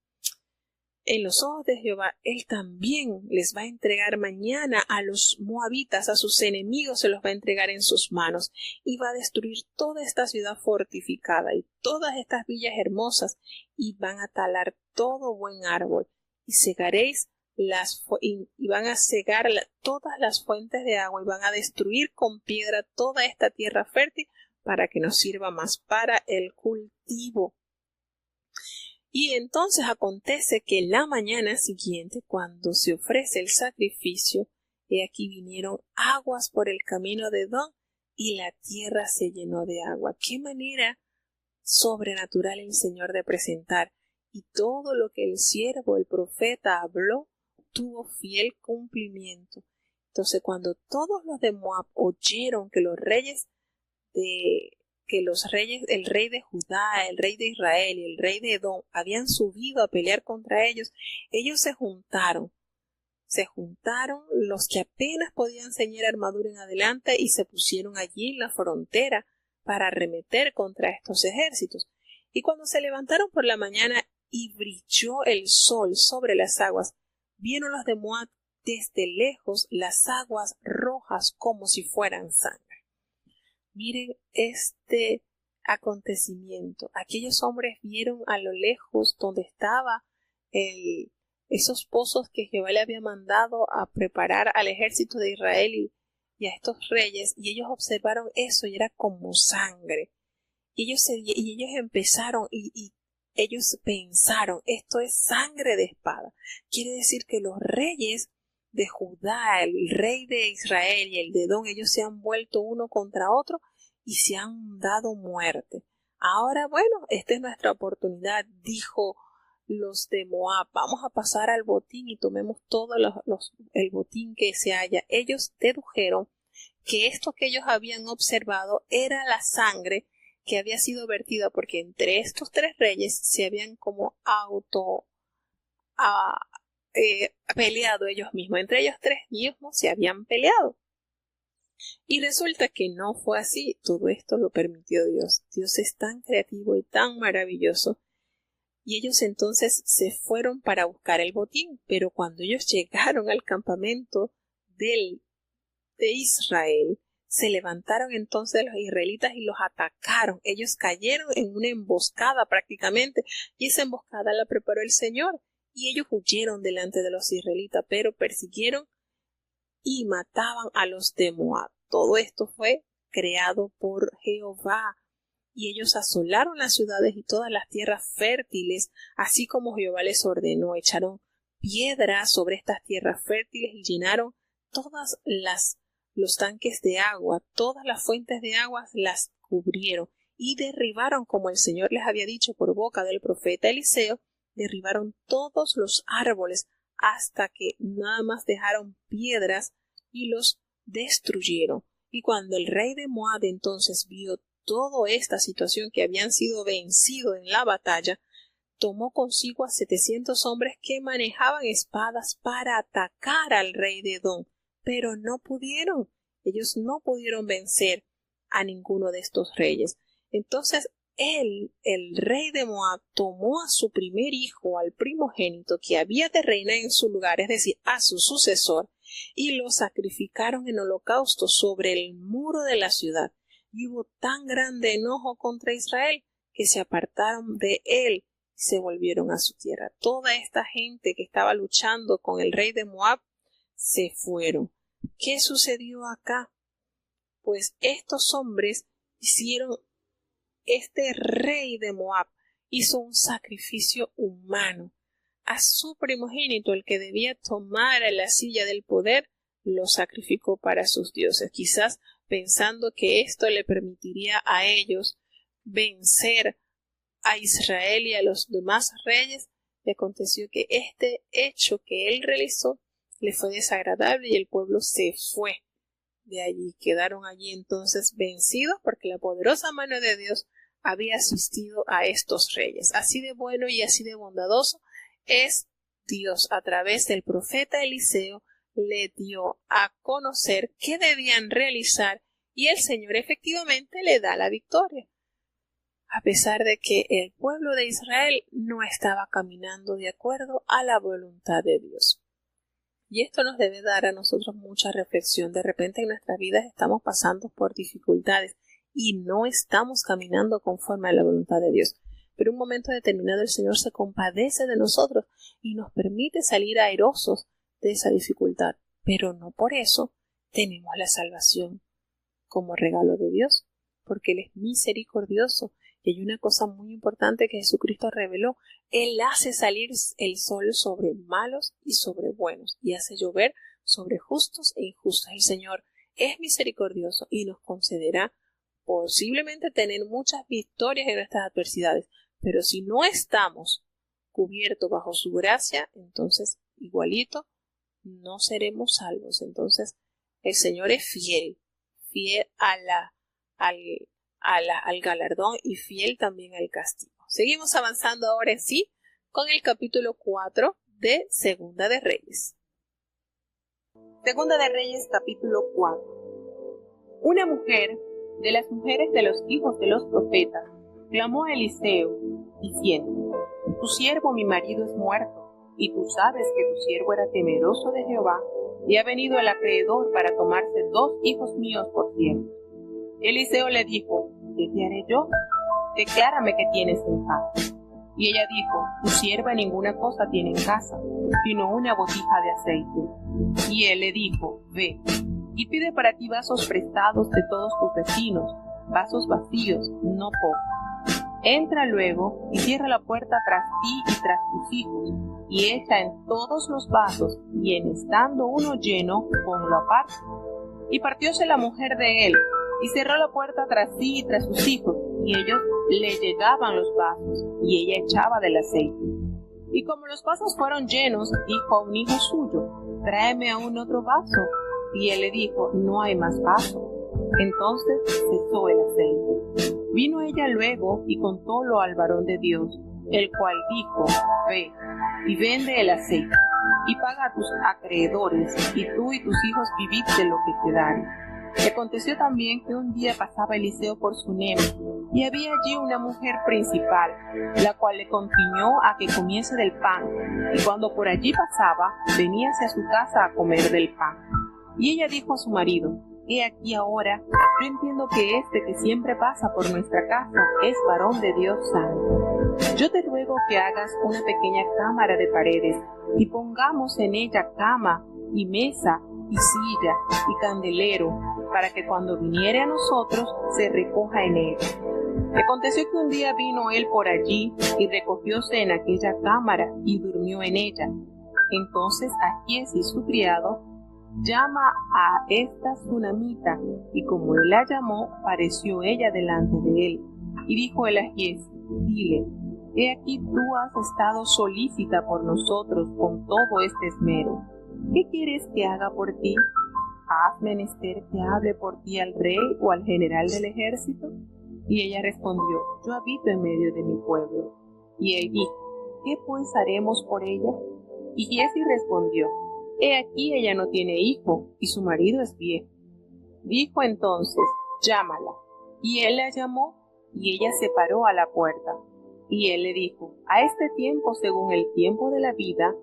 en los ojos de Jehová, Él también les va a entregar mañana a los moabitas, a sus enemigos se los va a entregar en sus manos y va a destruir toda esta ciudad fortificada y todas estas villas hermosas y van a talar todo buen árbol y cegaréis y van a cegar todas las fuentes de agua y van a destruir con piedra toda esta tierra fértil para que nos sirva más para el cultivo. Y entonces acontece que la mañana siguiente, cuando se ofrece el sacrificio, he aquí vinieron aguas por el camino de Edom y la tierra se llenó de agua. Qué manera sobrenatural el Señor de presentar. Y todo lo que el siervo, el profeta, habló, tuvo fiel cumplimiento. Entonces, cuando todos los de Moab oyeron que el rey de Judá, el rey de Israel y el rey de Edom habían subido a pelear contra ellos, ellos se juntaron los que apenas podían ceñir armadura en adelante y se pusieron allí en la frontera para arremeter contra estos ejércitos. Y cuando se levantaron por la mañana y brilló el sol sobre las aguas, vieron los de Moab desde lejos las aguas rojas como si fueran sangre. Miren este acontecimiento. Aquellos hombres vieron a lo lejos donde estaba esos pozos que Jehová le había mandado a preparar al ejército de Israel y a estos reyes, y ellos observaron eso y era como sangre. Y ellos empezaron y ellos pensaron, esto es sangre de espada. Quiere decir que los reyes de Judá, el rey de Israel y el de Edom, ellos se han vuelto uno contra otro y se han dado muerte. Ahora, bueno, esta es nuestra oportunidad, dijo los de Moab, vamos a pasar al botín y tomemos todo el botín que se haya. Ellos dedujeron que esto que ellos habían observado era la sangre que había sido vertida, porque entre estos tres reyes se habían como peleado ellos mismos, entre ellos tres mismos se habían peleado. Y resulta que no fue así, todo esto lo permitió Dios. Dios es tan creativo y tan maravilloso. Y ellos entonces se fueron para buscar el botín, pero cuando ellos llegaron al campamento de Israel, se levantaron entonces los israelitas y los atacaron. Ellos cayeron en una emboscada prácticamente, y esa emboscada la preparó el Señor. Y ellos huyeron delante de los israelitas, pero persiguieron y mataban a los de Moab. Todo esto fue creado por Jehová. Y ellos asolaron las ciudades y todas las tierras fértiles, así como Jehová les ordenó. Echaron piedras sobre estas tierras fértiles y llenaron todas los tanques de agua, todas las fuentes de aguas las cubrieron y derribaron, como el Señor les había dicho por boca del profeta Eliseo, derribaron todos los árboles hasta que nada más dejaron piedras y los destruyeron. Y cuando el rey de Moab entonces vio toda esta situación, que habían sido vencidos en la batalla, tomó consigo a 700 hombres que manejaban espadas para atacar al rey de Edom, pero no pudieron. Ellos no pudieron vencer a ninguno de estos reyes. Entonces el rey de Moab, tomó a su primer hijo, al primogénito que había de reinar en su lugar, es decir, a su sucesor, y lo sacrificaron en holocausto sobre el muro de la ciudad. Y hubo tan grande enojo contra Israel que se apartaron de él y se volvieron a su tierra. Toda esta gente que estaba luchando con el rey de Moab se fueron. ¿Qué sucedió acá? Pues estos hombres este rey de Moab hizo un sacrificio humano. A su primogénito, el que debía tomar la silla del poder, lo sacrificó para sus dioses, quizás pensando que esto le permitiría a ellos vencer a Israel y a los demás reyes. Y aconteció que este hecho que él realizó le fue desagradable y el pueblo se fue de allí. Quedaron allí entonces vencidos porque la poderosa mano de Dios había asistido a estos reyes. Así de bueno y así de bondadoso es Dios. A través del profeta Eliseo le dio a conocer qué debían realizar y el Señor efectivamente le da la victoria. A pesar de que el pueblo de Israel no estaba caminando de acuerdo a la voluntad de Dios. Y esto nos debe dar a nosotros mucha reflexión. De repente en nuestras vidas estamos pasando por dificultades y no estamos caminando conforme a la voluntad de Dios. Pero en un momento determinado el Señor se compadece de nosotros y nos permite salir airosos de esa dificultad. Pero no por eso tenemos la salvación como regalo de Dios, porque Él es misericordioso. Y hay una cosa muy importante que Jesucristo reveló. Él hace salir el sol sobre malos y sobre buenos, y hace llover sobre justos e injustos. El Señor es misericordioso y nos concederá posiblemente tener muchas victorias en nuestras adversidades. Pero si no estamos cubiertos bajo su gracia, entonces igualito no seremos salvos. Entonces el Señor es fiel al galardón y fiel también al castigo. Seguimos avanzando ahora en sí con el capítulo 4 de Segunda de Reyes. Segunda de Reyes, capítulo 4. Una mujer de las mujeres de los hijos de los profetas clamó a Eliseo, diciendo: Tu siervo mi marido es muerto, y tú sabes que tu siervo era temeroso de Jehová, y ha venido el acreedor para tomarse 2 hijos míos por siervos. Eliseo le dijo: ¿Qué te haré yo? Declárame qué tienes en casa. Y ella dijo: Tu sierva ninguna cosa tiene en casa, sino una botija de aceite. Y él le dijo: Ve, y pide para ti vasos prestados de todos tus vecinos, vasos vacíos, no pocos. Entra luego y cierra la puerta tras ti y tras tus hijos, y echa en todos los vasos, y en estando uno lleno, ponlo aparte. Y partióse la mujer de él, y cerró la puerta tras sí y tras sus hijos, y ellos le llegaban los vasos, y ella echaba del aceite. Y como los vasos fueron llenos, dijo a un hijo suyo: Tráeme aún otro vaso. Y él le dijo: No hay más vaso. Entonces cesó el aceite. Vino ella luego y contólo al varón de Dios, el cual dijo: Ve y vende el aceite, y paga a tus acreedores, y tú y tus hijos vivid de lo que quedare. Y aconteció también que un día pasaba Eliseo por Sunem, y había allí una mujer principal, la cual le contiñó a que comiese del pan, y cuando por allí pasaba, veníase a su casa a comer del pan. Y ella dijo a su marido: He aquí ahora, yo entiendo que este que siempre pasa por nuestra casa es varón de Dios santo. Yo te ruego que hagas una pequeña cámara de paredes, y pongamos en ella cama, y mesa, y silla, y candelero, para que cuando viniere a nosotros se recoja en él. Y aconteció que un día vino él por allí, y recogióse en aquella cámara, y durmió en ella. Entonces Agiezi, su criado, llama a esta sunamita, y como él la llamó, pareció ella delante de él. Y dijo él a Agiezi: Dile: He aquí tú has estado solícita por nosotros con todo este esmero. ¿Qué quieres que haga por ti? ¿Has menester que hable por ti al rey o al general del ejército? Y ella respondió: Yo habito en medio de mi pueblo. Y él dijo: ¿Qué pues haremos por ella? Y Giezi respondió: He aquí ella no tiene hijo, y su marido es viejo. Dijo entonces: Llámala. Y él la llamó, y ella se paró a la puerta. Y él le dijo: A este tiempo, según el tiempo de la vida,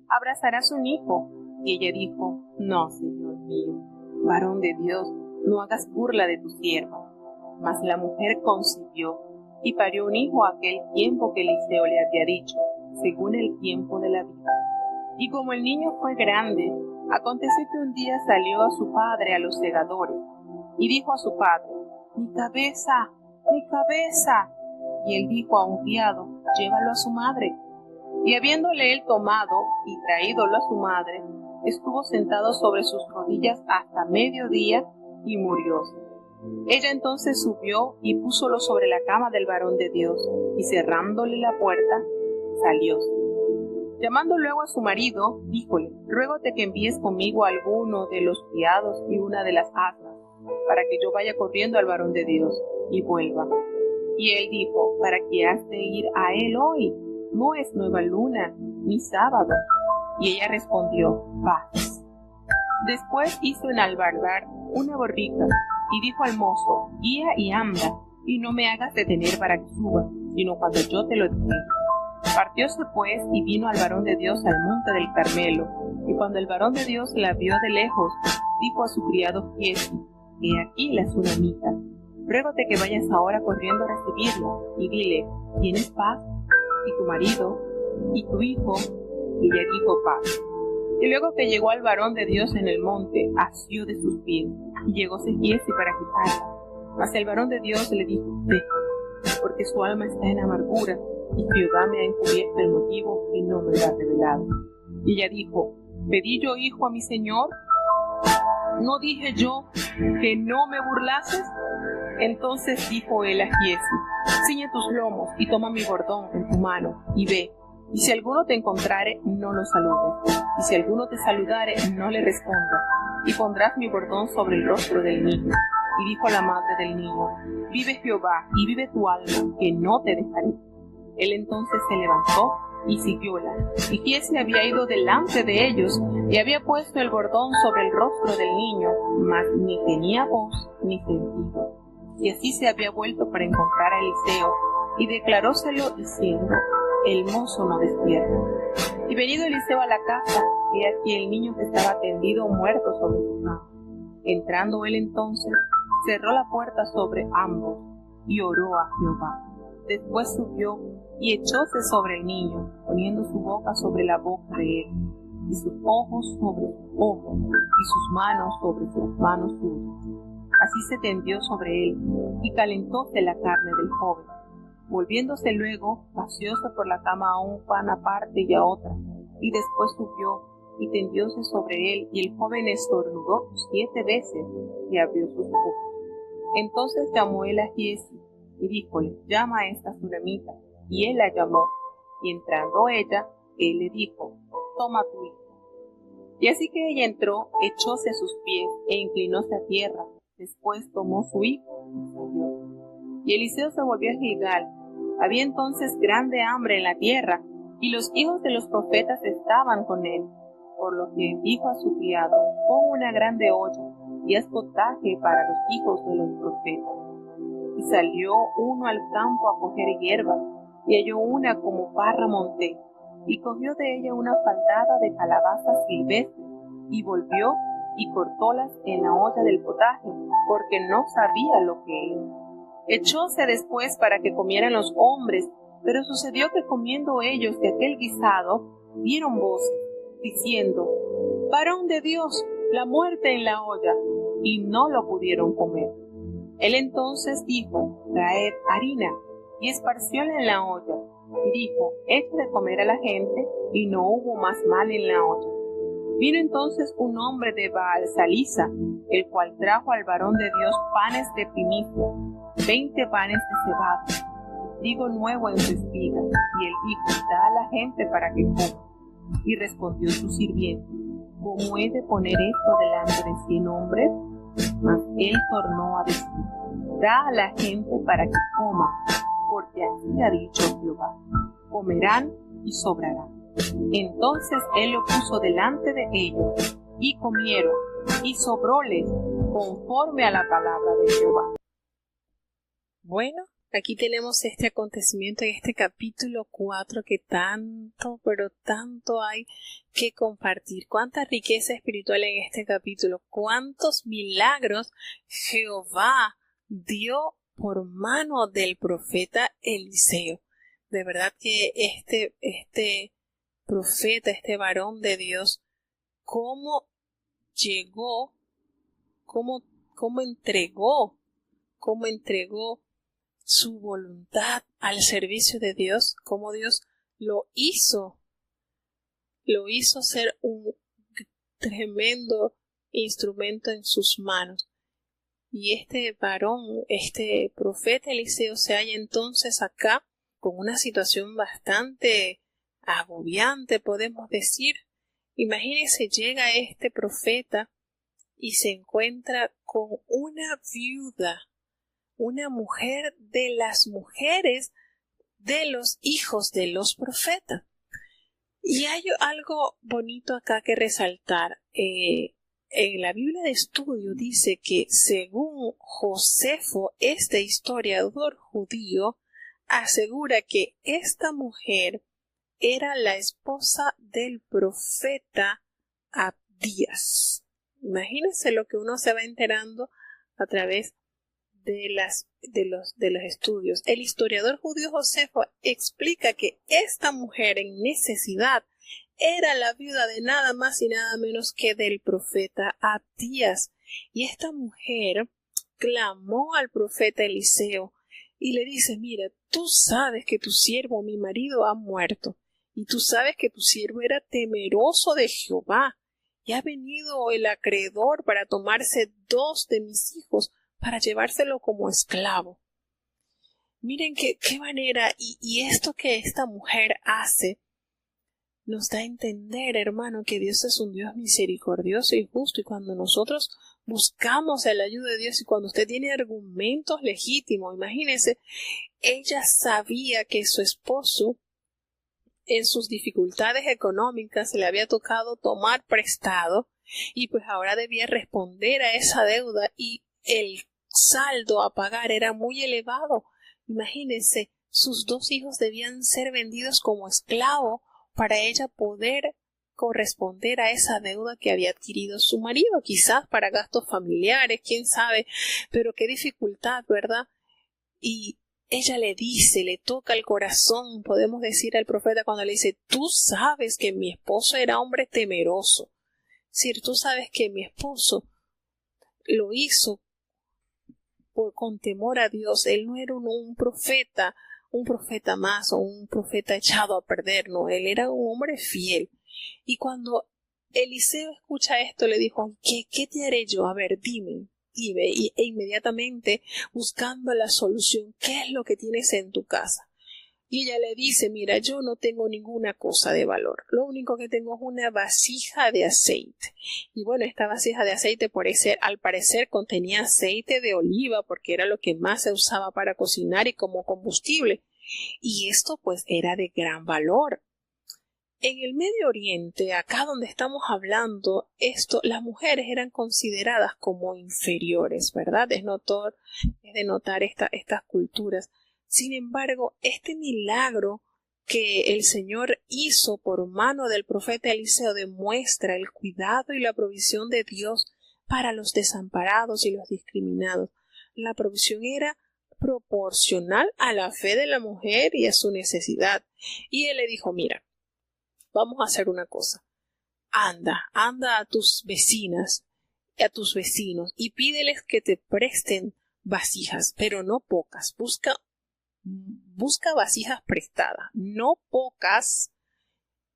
abrazarás un hijo. Y ella dijo: No, Señor mío, varón de Dios, no hagas burla de tu sierva. Mas la mujer concibió, y parió un hijo a aquel tiempo que Eliseo le había dicho, según el tiempo de la vida. Y como el niño fue grande, aconteció que un día salió a su padre a los segadores, y dijo a su padre: Mi cabeza, mi cabeza. Y él dijo a un criado: Llévalo a su madre. Y habiéndole él tomado y traídolo a su madre, estuvo sentado sobre sus rodillas hasta mediodía, y murióse. Ella entonces subió y púsolo sobre la cama del varón de Dios, y cerrándole la puerta, salióse. Llamando luego a su marido, díjole: ruégote que envíes conmigo a alguno de los criados y una de las asnas, para que yo vaya corriendo al varón de Dios y vuelva. Y él dijo: ¿para qué has de ir a él hoy? No es nueva luna, ni sábado. Y ella respondió: paz. Después hizo enalbardar una borrica, y dijo al mozo: guía y anda, y no me hagas detener para que suba, sino cuando yo te lo diga. Partióse pues y vino al varón de Dios al monte del Carmelo, y cuando el varón de Dios la vio de lejos, dijo a su criado Giezi: he aquí la sunamita, ruégote que vayas ahora corriendo a recibirla, y dile: ¿tienes paz? Y tu marido, y tu hijo. Y ella dijo: paz. Y luego que llegó al varón de Dios en el monte, asió de sus pies, y llegóse Giezi para quitarla. Mas el varón de Dios le dijo: déjala, porque su alma está en amargura, y Jehová me ha encubierto el motivo y no me lo ha revelado. Y ella dijo: ¿pedí yo hijo a mi señor? ¿No dije yo que no me burlases? Entonces dijo él a Giezi: ciñe tus lomos y toma mi bordón en tu mano, y ve. Y si alguno te encontrare, no lo saludes. Y si alguno te saludare, no le respondas. Y pondrás mi bordón sobre el rostro del niño. Y dijo la madre del niño: vive Jehová, y vive tu alma, que no te dejaré. Él entonces se levantó y siguióla. Y Giezi había ido delante de ellos, y había puesto el bordón sobre el rostro del niño, mas ni tenía voz ni sentido. Y así se había vuelto para encontrar a Eliseo, y declaróselo diciendo: el mozo no despierta. Y venido Eliseo a la casa, he aquí el niño que estaba tendido muerto sobre su cama. Entrando él entonces, cerró la puerta sobre ambos, y oró a Jehová. Después subió y echóse sobre el niño, poniendo su boca sobre la boca de él, y sus ojos sobre sus ojos, y sus manos sobre sus manos suyas. Así se tendió sobre él, y calentóse la carne del joven. Volviéndose luego, paseóse por la cama a un pan aparte y a otra, y después subió, y tendióse sobre él, y el joven estornudó 7 veces, y abrió sus ojos. Entonces llamó él a Giezi, y díjole: llama a esta sunamita. Y él la llamó, y entrando ella, él le dijo: toma tu hijo. Y así que ella entró, echóse a sus pies, e inclinóse a tierra. Después tomó su hijo, y salió. Y Eliseo se volvió a Gilgal. Había entonces grande hambre en la tierra, y los hijos de los profetas estaban con él. Por lo que dijo a su criado: pon una grande olla, y haz potaje para los hijos de los profetas. Y salió uno al campo a coger hierba, y halló una como parra monté, y cogió de ella una faldada de calabazas silvestres, y volvió y cortólas en la olla del potaje, porque no sabía lo que era. Echóse después para que comieran los hombres, pero sucedió que comiendo ellos de aquel guisado, dieron voces, diciendo: varón de Dios, la muerte en la olla, y no lo pudieron comer. Él entonces dijo: traed harina, y esparcióla en la olla, y dijo: echa de comer a la gente, y no hubo más mal en la olla. Vino entonces un hombre de Baal-Salisa, el cual trajo al varón de Dios panes de primicia, 20 panes de cebada, y trigo nuevo en su espiga, y él dijo: da a la gente para que coma. Y respondió su sirviente: ¿cómo he de poner esto delante de 100 hombres? Mas él tornó a decir: da a la gente para que coma, porque así ha dicho Jehová: comerán y sobrarán. Entonces él lo puso delante de ellos, y comieron, y sobróles conforme a la palabra de Jehová. Bueno, aquí tenemos este acontecimiento en este capítulo 4 que tanto, pero tanto hay que compartir. Cuánta riqueza espiritual en este capítulo, cuántos milagros Jehová dio por mano del profeta Eliseo. De verdad que este profeta, este varón de Dios, cómo llegó, cómo entregó su voluntad al servicio de Dios, cómo Dios lo hizo ser un tremendo instrumento en sus manos. Y este varón, este profeta Eliseo, se halla entonces acá con una situación bastante agobiante, podemos decir. Imagínese, llega este profeta y se encuentra con una viuda, una mujer de las mujeres de los hijos de los profetas. Y hay algo bonito acá que resaltar. En la Biblia de estudio dice que según Josefo, este historiador judío, asegura que esta mujer era la esposa del profeta Abdías. Imagínense lo que uno se va enterando a través de los estudios. El historiador judío Josefo explica que esta mujer en necesidad era la viuda de nada más y nada menos que del profeta Abdías. Y esta mujer clamó al profeta Eliseo y le dice: mira, tú sabes que tu siervo, mi marido, ha muerto, y tú sabes que tu siervo era temeroso de Jehová, y ha venido el acreedor para tomarse 2 de mis hijos para llevárselo como esclavo. Miren qué manera, y esto que esta mujer hace nos da a entender, hermano, que Dios es un Dios misericordioso y justo, y cuando nosotros buscamos la ayuda de Dios y cuando usted tiene argumentos legítimos, imagínese, ella sabía que su esposo en sus dificultades económicas le había tocado tomar prestado y pues ahora debía responder a esa deuda y el saldo a pagar era muy elevado. Imagínense, sus 2 hijos debían ser vendidos como esclavos para ella poder corresponder a esa deuda que había adquirido su marido, quizás para gastos familiares, quién sabe, pero qué dificultad, ¿verdad? Y ella le dice, le toca el corazón, podemos decir al profeta cuando le dice: tú sabes que mi esposo era hombre temeroso. Si tú sabes que mi esposo lo hizo con temor a Dios, él no era un profeta más o un profeta echado a perder, no, él era un hombre fiel. Y cuando Eliseo escucha esto, le dijo: ¿qué te haré yo? A ver, dime. E inmediatamente buscando la solución, ¿qué es lo que tienes en tu casa? Y ella le dice: mira, yo no tengo ninguna cosa de valor, lo único que tengo es una vasija de aceite. Y bueno, esta vasija de aceite al parecer contenía aceite de oliva, porque era lo que más se usaba para cocinar y como combustible. Y esto pues era de gran valor. En el Medio Oriente, acá donde estamos hablando, las mujeres eran consideradas como inferiores, ¿verdad? Es de notar estas culturas. Sin embargo, este milagro que el Señor hizo por mano del profeta Eliseo demuestra el cuidado y la provisión de Dios para los desamparados y los discriminados. La provisión era proporcional a la fe de la mujer y a su necesidad. Y él le dijo: mira, vamos a hacer una cosa. Anda a tus vecinas, a tus vecinos, y pídeles que te presten vasijas, pero no pocas. Busca vasijas prestadas, no pocas,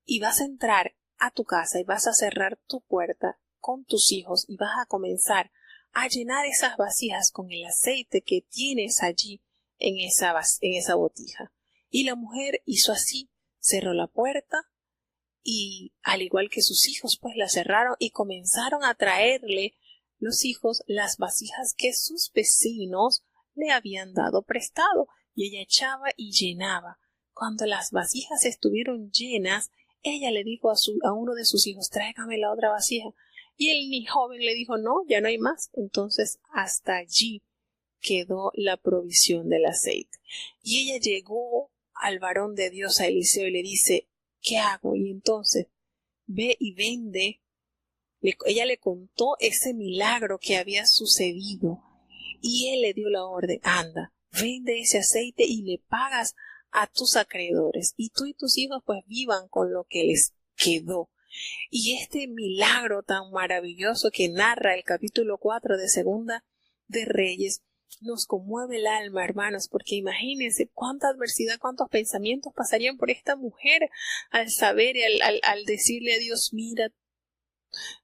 y vas a entrar a tu casa y vas a cerrar tu puerta con tus hijos y vas a comenzar a llenar esas vasijas con el aceite que tienes allí en esa botija. Y la mujer hizo así, cerró la puerta, y al igual que sus hijos, pues la cerraron y comenzaron a traerle los hijos las vasijas que sus vecinos le habían dado prestado, y ella echaba y llenaba. Cuando las vasijas estuvieron llenas, ella le dijo a uno de sus hijos: tráigame la otra vasija. Y el joven le dijo: no, ya no hay más. Entonces hasta allí quedó la provisión del aceite. Y ella llegó al varón de Dios, a Eliseo, y le dice: ¿qué hago? Y entonces ve y vende. Ella le contó ese milagro que había sucedido y él le dio la orden: anda, vende ese aceite y le pagas a tus acreedores, y tú y tus hijos pues vivan con lo que les quedó. Y este milagro tan maravilloso que narra el capítulo 4 de Segunda de Reyes nos conmueve el alma, hermanos, porque imagínense cuánta adversidad, cuántos pensamientos pasarían por esta mujer al saber y al decirle a Dios: mira,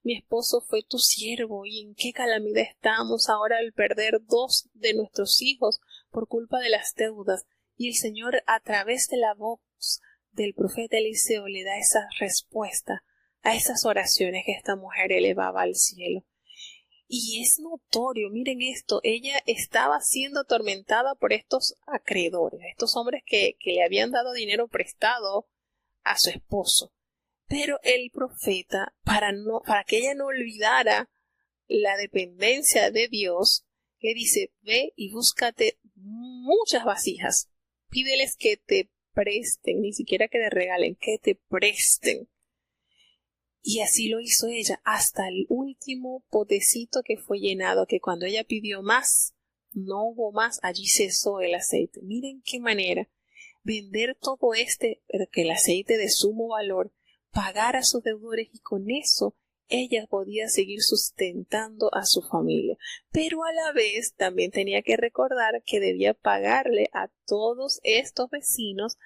mi esposo fue tu siervo y en qué calamidad estamos ahora al perder 2 de nuestros hijos por culpa de las deudas. Y el Señor, a través de la voz del profeta Eliseo le da esa respuesta a esas oraciones que esta mujer elevaba al cielo. Y es notorio, miren esto, ella estaba siendo atormentada por estos acreedores, estos hombres que le habían dado dinero prestado a su esposo. Pero el profeta, para que ella no olvidara la dependencia de Dios, le dice, ve y búscate muchas vasijas, pídeles que te presten, ni siquiera que te regalen, que te presten. Y así lo hizo ella hasta el último potecito que fue llenado, que cuando ella pidió más, no hubo más, allí cesó el aceite. Miren qué manera, vender todo que el aceite de sumo valor, pagar a sus deudores y con eso ella podía seguir sustentando a su familia. Pero a la vez también tenía que recordar que debía pagarle a todos estos vecinos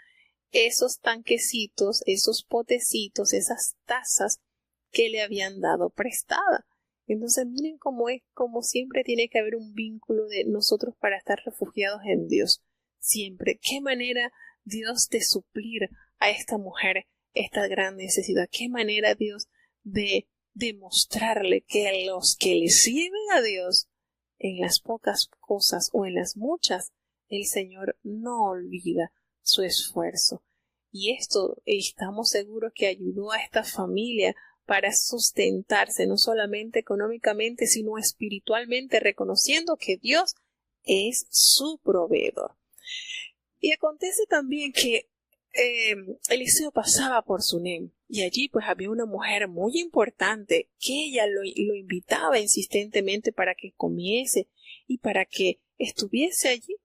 esos tanquecitos, esos potecitos, esas tazas que le habían dado prestada. Entonces miren cómo es, como siempre tiene que haber un vínculo de nosotros para estar refugiados en Dios. Siempre. Qué manera Dios de suplir a esta mujer esta gran necesidad. Qué manera Dios de demostrarle que a los que le sirven a Dios en las pocas cosas o en las muchas, el Señor no olvida su esfuerzo. Y esto estamos seguros que ayudó a esta familia para sustentarse no solamente económicamente, sino espiritualmente, reconociendo que Dios es su proveedor. Y acontece también que Eliseo pasaba por Sunem y allí pues había una mujer muy importante que ella lo invitaba insistentemente para que comiese y para que estuviese allí.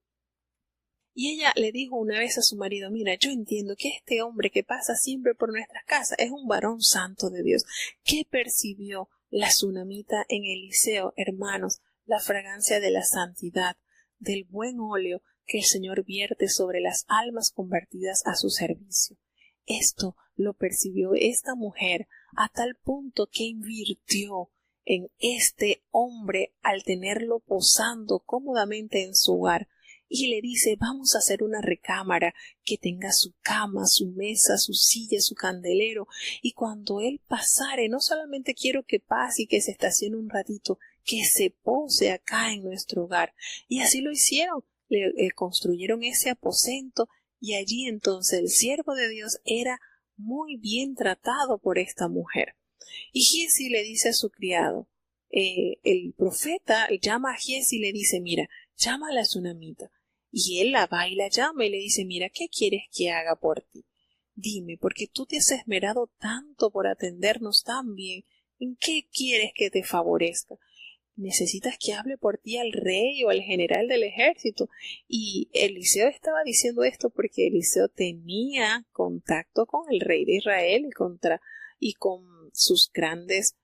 Y ella le dijo una vez a su marido, mira, yo entiendo que este hombre que pasa siempre por nuestras casas es un varón santo de Dios. ¿Qué percibió la sunamita en Eliseo, hermanos? La fragancia de la santidad, del buen óleo que el Señor vierte sobre las almas convertidas a su servicio. Esto lo percibió esta mujer a tal punto que invirtió en este hombre al tenerlo posando cómodamente en su hogar. Y le dice, vamos a hacer una recámara que tenga su cama, su mesa, su silla, su candelero. Y cuando él pasare, no solamente quiero que pase y que se estacione un ratito, que se pose acá en nuestro hogar. Y así lo hicieron. Le construyeron ese aposento y allí entonces el siervo de Dios era muy bien tratado por esta mujer. Y Giezi le dice a su criado, el profeta llama a Giezi y le dice, mira, llama a la sunamita. Y él la va y la llama y le dice, mira, ¿qué quieres que haga por ti? Dime, porque tú te has esmerado tanto por atendernos tan bien, ¿en qué quieres que te favorezca? ¿Necesitas que hable por ti al rey o al general del ejército? Y Eliseo estaba diciendo esto porque Eliseo tenía contacto con el rey de Israel y con sus grandes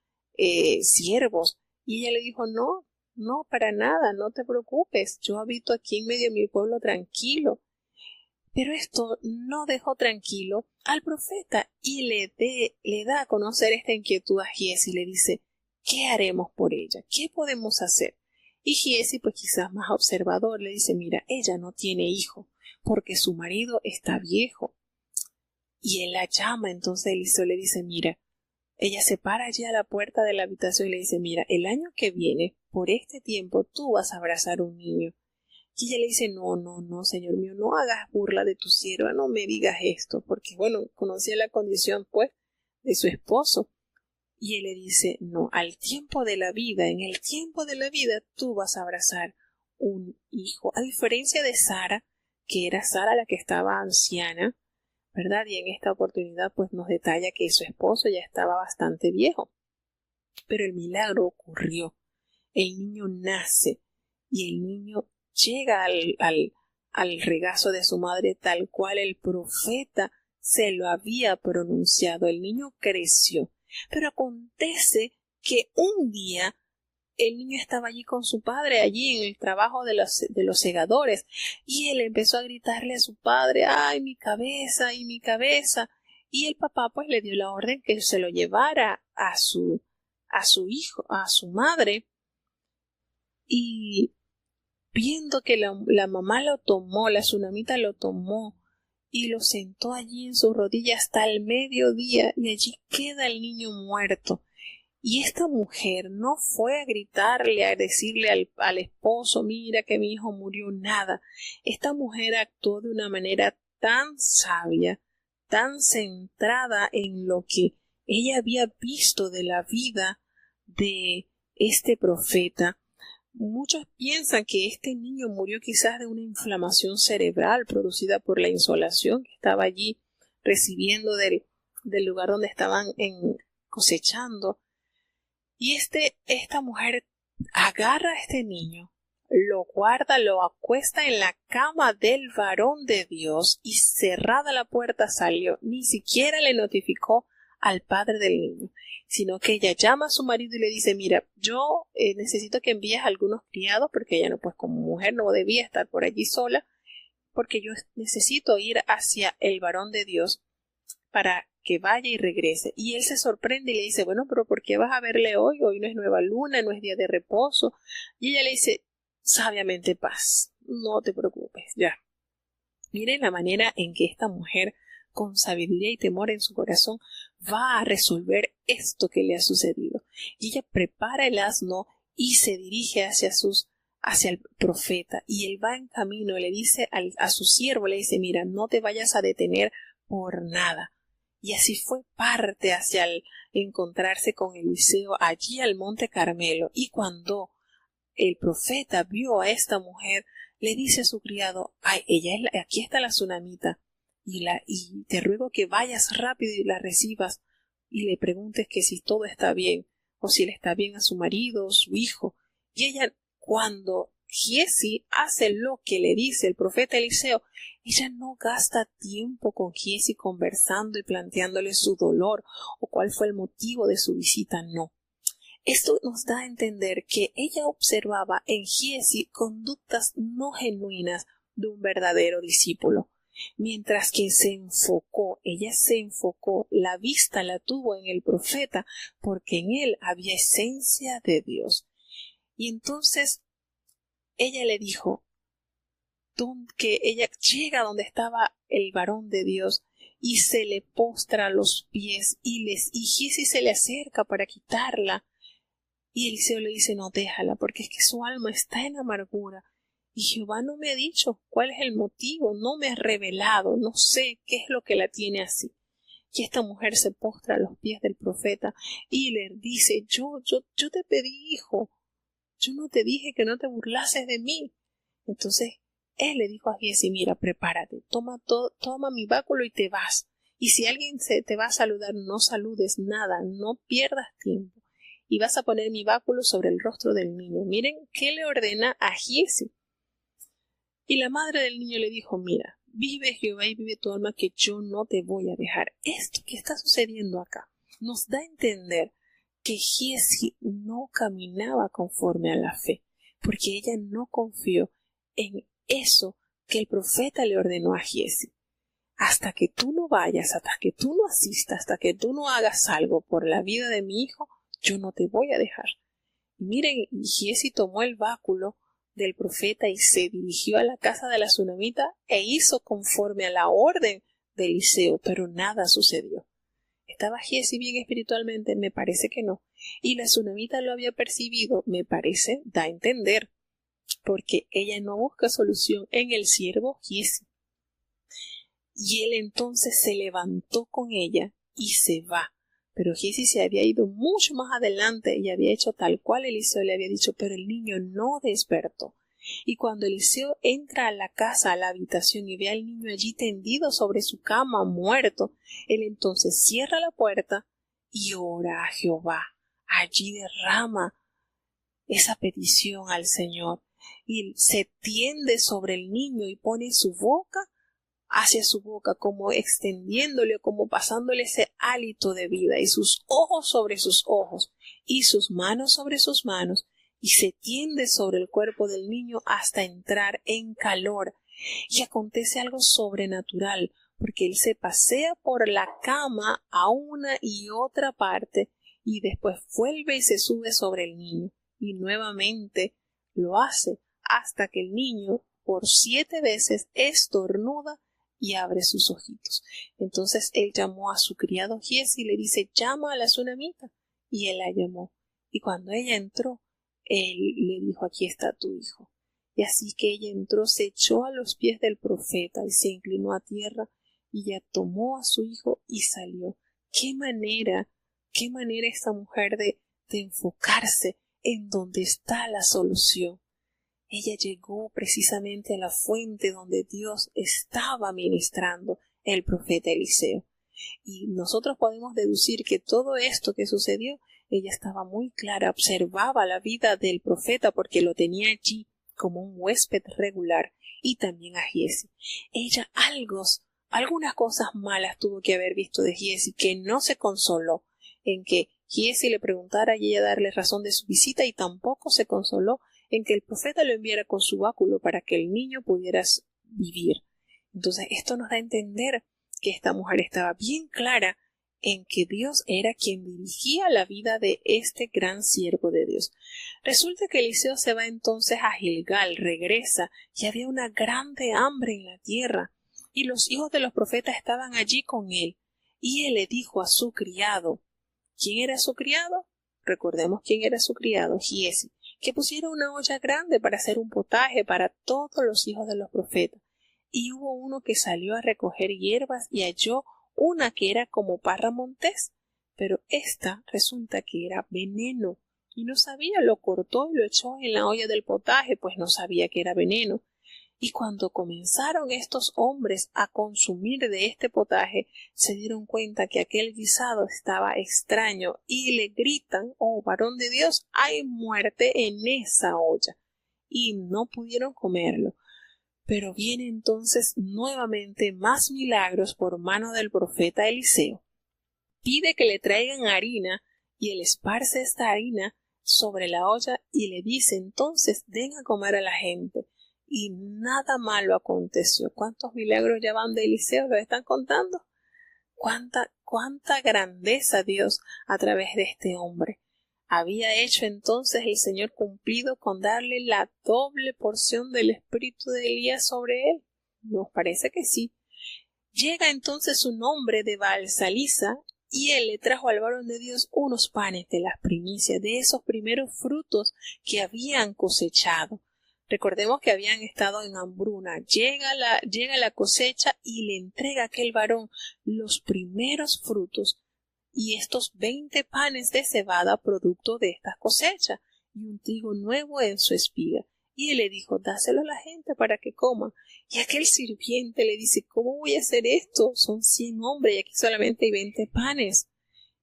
siervos. Y ella le dijo, no, para nada, no te preocupes, yo habito aquí en medio de mi pueblo tranquilo. Pero esto no dejó tranquilo al profeta y le da a conocer esta inquietud a Giezi y le dice, ¿qué haremos por ella? ¿Qué podemos hacer? Y Giezi, pues quizás más observador, le dice, mira, ella no tiene hijo, porque su marido está viejo. Y él la llama, entonces Eliseo le dice, mira, ella se para allí a la puerta de la habitación y le dice, mira, el año que viene, por este tiempo, tú vas a abrazar un niño. Y ella le dice, no, señor mío, no hagas burla de tu sierva, no me digas esto, porque, bueno, conocía la condición, pues, de su esposo. Y él le dice, no, al tiempo de la vida, en el tiempo de la vida, tú vas a abrazar un hijo. A diferencia de Sara, que era Sara la que estaba anciana, ¿verdad? Y en esta oportunidad, pues, nos detalla que su esposo ya estaba bastante viejo. Pero el milagro ocurrió. El niño nace y el niño llega al regazo de su madre tal cual el profeta se lo había pronunciado. El niño creció. Pero acontece que un día el niño estaba allí con su padre, allí en el trabajo de los segadores, y él empezó a gritarle a su padre, ¡ay, mi cabeza y mi cabeza! Y el papá pues le dio la orden que se lo llevara a su hijo, a su madre, y viendo que la mamá lo tomó, la sunamita lo tomó y lo sentó allí en su rodilla hasta el mediodía, y allí queda el niño muerto. Y esta mujer no fue a gritarle, a decirle al esposo, mira que mi hijo murió, nada. Esta mujer actuó de una manera tan sabia, tan centrada en lo que ella había visto de la vida de este profeta. Muchos piensan que este niño murió quizás de una inflamación cerebral producida por la insolación que estaba allí recibiendo del lugar donde estaban cosechando. Y esta mujer agarra a este niño, lo guarda, lo acuesta en la cama del varón de Dios, y cerrada la puerta salió. Ni siquiera le notificó al padre del niño, sino que ella llama a su marido y le dice, mira, yo necesito que envíes a algunos criados, porque ella no, pues como mujer no debía estar por allí sola, porque yo necesito ir hacia el varón de Dios para que vaya y regrese. Y él se sorprende y le dice, bueno, pero ¿por qué vas a verle hoy? Hoy no es nueva luna, no es día de reposo. Y ella le dice, sabiamente, paz, no te preocupes, ya. Miren la manera en que esta mujer, con sabiduría y temor en su corazón, va a resolver esto que le ha sucedido. Y ella prepara el asno y se dirige hacia el profeta, y él va en camino y le dice a su siervo, le dice, mira, no te vayas a detener por nada. Y así fue parte hacia el encontrarse con Eliseo allí al monte Carmelo. Y cuando el profeta vio a esta mujer, le dice a su criado, ay, aquí está la tsunamita, y te ruego que vayas rápido y la recibas, y le preguntes que si todo está bien, o si le está bien a su marido o su hijo. Y ella, cuando Giezi hace lo que le dice el profeta Eliseo, ella no gasta tiempo con Giezi conversando y planteándole su dolor o cuál fue el motivo de su visita, no. Esto nos da a entender que ella observaba en Giezi conductas no genuinas de un verdadero discípulo, mientras que ella se enfocó, la vista la tuvo en el profeta, porque en él había esencia de Dios. Y entonces ella le dijo que ella llega donde estaba el varón de Dios y se le postra a los pies, y Giezi se le acerca para quitarla. Y Eliseo le dice, no, déjala, porque es que su alma está en amargura. Y Jehová no me ha dicho cuál es el motivo, no me ha revelado, no sé qué es lo que la tiene así. Y esta mujer se postra a los pies del profeta y le dice, yo te pedí hijo, yo no te dije que no te burlases de mí. Entonces él le dijo a Giezi, mira, prepárate, toma mi báculo y te vas. Y si alguien te va a saludar, no saludes nada, no pierdas tiempo. Y vas a poner mi báculo sobre el rostro del niño. Miren qué le ordena a Giezi. Y la madre del niño le dijo, mira, vive Jehová y vive tu alma, que yo no te voy a dejar. Esto que está sucediendo acá nos da a entender que Giezi no caminaba conforme a la fe, porque ella no confió en eso que el profeta le ordenó a Giezi. Hasta que tú no vayas, hasta que tú no asistas, hasta que tú no hagas algo por la vida de mi hijo, yo no te voy a dejar. Y miren, Giezi tomó el báculo del profeta y se dirigió a la casa de la tsunamita e hizo conforme a la orden de Eliseo, pero nada sucedió. ¿Estaba Giezi bien espiritualmente? Me parece que no. Y la tsunamita lo había percibido, me parece, da a entender, porque ella no busca solución en el siervo Giezi. Y él entonces se levantó con ella y se va. Pero Giezi se había ido mucho más adelante y había hecho tal cual Eliseo le había dicho, pero el niño no despertó. Y cuando Eliseo entra a la casa, a la habitación, y ve al niño allí tendido sobre su cama, muerto, él entonces cierra la puerta y ora a Jehová. Allí derrama esa petición al Señor y se tiende sobre el niño y pone su boca hacia su boca, como extendiéndole, como pasándole ese hálito de vida, y sus ojos sobre sus ojos, y sus manos sobre sus manos, y se tiende sobre el cuerpo del niño hasta entrar en calor. Y acontece algo sobrenatural, porque él se pasea por la cama a una y otra parte, y después vuelve y se sube sobre el niño, y nuevamente lo hace, hasta que el niño por 7 veces estornuda y abre sus ojitos. Entonces él llamó a su criado Giezi y le dice, llama a la sunamita. Y él la llamó. Y cuando ella entró, él le dijo, aquí está tu hijo. Y así que ella entró, se echó a los pies del profeta y se inclinó a tierra, y ella tomó a su hijo y salió. Qué manera esta mujer de enfocarse en donde está la solución. Ella llegó precisamente a la fuente donde Dios estaba ministrando el profeta Eliseo. Y nosotros podemos deducir que todo esto que sucedió, ella estaba muy clara, observaba la vida del profeta porque lo tenía allí como un huésped regular, y también a Giezi. Ella algunas cosas malas tuvo que haber visto de Giezi, que no se consoló en que Giezi le preguntara y ella darle razón de su visita, y tampoco se consoló en que el profeta lo enviara con su báculo para que el niño pudiera vivir. Entonces esto nos da a entender que esta mujer estaba bien clara en que Dios era quien dirigía la vida de este gran siervo de Dios. Resulta que Eliseo se va entonces a Gilgal, regresa, y había una grande hambre en la tierra, y los hijos de los profetas estaban allí con él. Y él le dijo a su criado, ¿quién era su criado? Recordemos quién era su criado, Giezi, que pusiera una olla grande para hacer un potaje para todos los hijos de los profetas. Y hubo uno que salió a recoger hierbas y halló una que era como parra montés, pero esta resulta que era veneno, y no sabía, lo cortó y lo echó en la olla del potaje, pues no sabía que era veneno. Y cuando comenzaron estos hombres a consumir de este potaje, se dieron cuenta que aquel guisado estaba extraño y le gritan, oh varón de Dios, hay muerte en esa olla, y no pudieron comerlo. Pero viene entonces nuevamente más milagros por mano del profeta Eliseo. Pide que le traigan harina, y él esparce esta harina sobre la olla y le dice entonces, den a comer a la gente. Y nada malo aconteció. ¿Cuántos milagros ya van de Eliseo? ¿Lo están contando? ¿Cuánta grandeza Dios a través de este hombre? Había hecho entonces el Señor cumplido con darle la doble porción del espíritu de Elías sobre él. Nos parece que sí. Llega entonces un hombre de Baal-Salisa, y él le trajo al varón de Dios unos panes de las primicias, de esos primeros frutos que habían cosechado. Recordemos que habían estado en hambruna. Llega la cosecha y le entrega a aquel varón los primeros frutos, y estos 20 panes de cebada producto de estas cosechas, y un trigo nuevo en su espiga. Y él le dijo, dáselo a la gente para que coman. Y aquel sirviente le dice, ¿cómo voy a hacer esto? Son 100 hombres y aquí solamente hay 20 panes.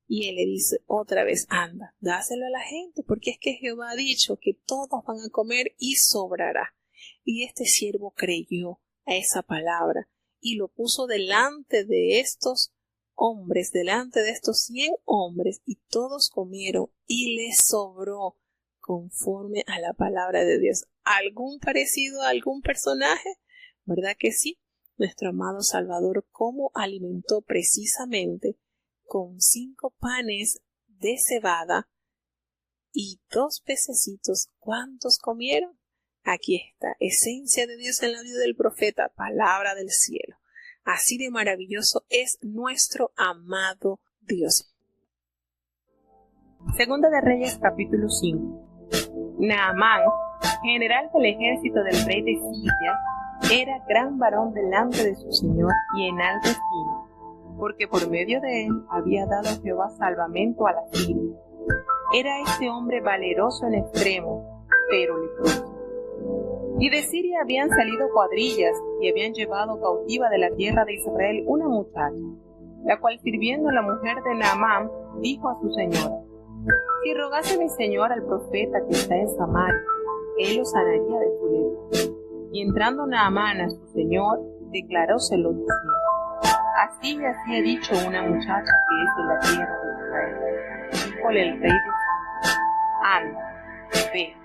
Y él le dice otra vez, anda, dáselo a la gente, porque es que Jehová ha dicho que todos van a comer y sobrará. Y este siervo creyó a esa palabra y lo puso delante de estos hombres, delante de estos 100 hombres, y todos comieron y les sobró conforme a la palabra de Dios. ¿Algún parecido a algún personaje? ¿Verdad que sí? Nuestro amado Salvador, ¿cómo alimentó precisamente con 5 panes de cebada y 2 pececitos? ¿Cuántos comieron? Aquí está, esencia de Dios en la vida del profeta, palabra del cielo. Así de maravilloso es nuestro amado Dios. Segunda de Reyes, capítulo 5. Naamán, general del ejército del rey de Siria, era gran varón delante de su señor y en alta estima, porque por medio de él había dado Jehová salvamento a la Siria. Era este hombre valeroso en extremo, pero leproso. Y de Siria habían salido cuadrillas y habían llevado cautiva de la tierra de Israel una muchacha, la cual sirviendo la mujer de Naamán dijo a su señora, si rogase mi señor al profeta que está en Samaria, él lo sanaría de su lepra. Y entrando Naamán a su señor, declaróselo diciendo, así y así ha dicho una muchacha que es de la tierra de Israel. Díjole el rey de Siria, anda, ve,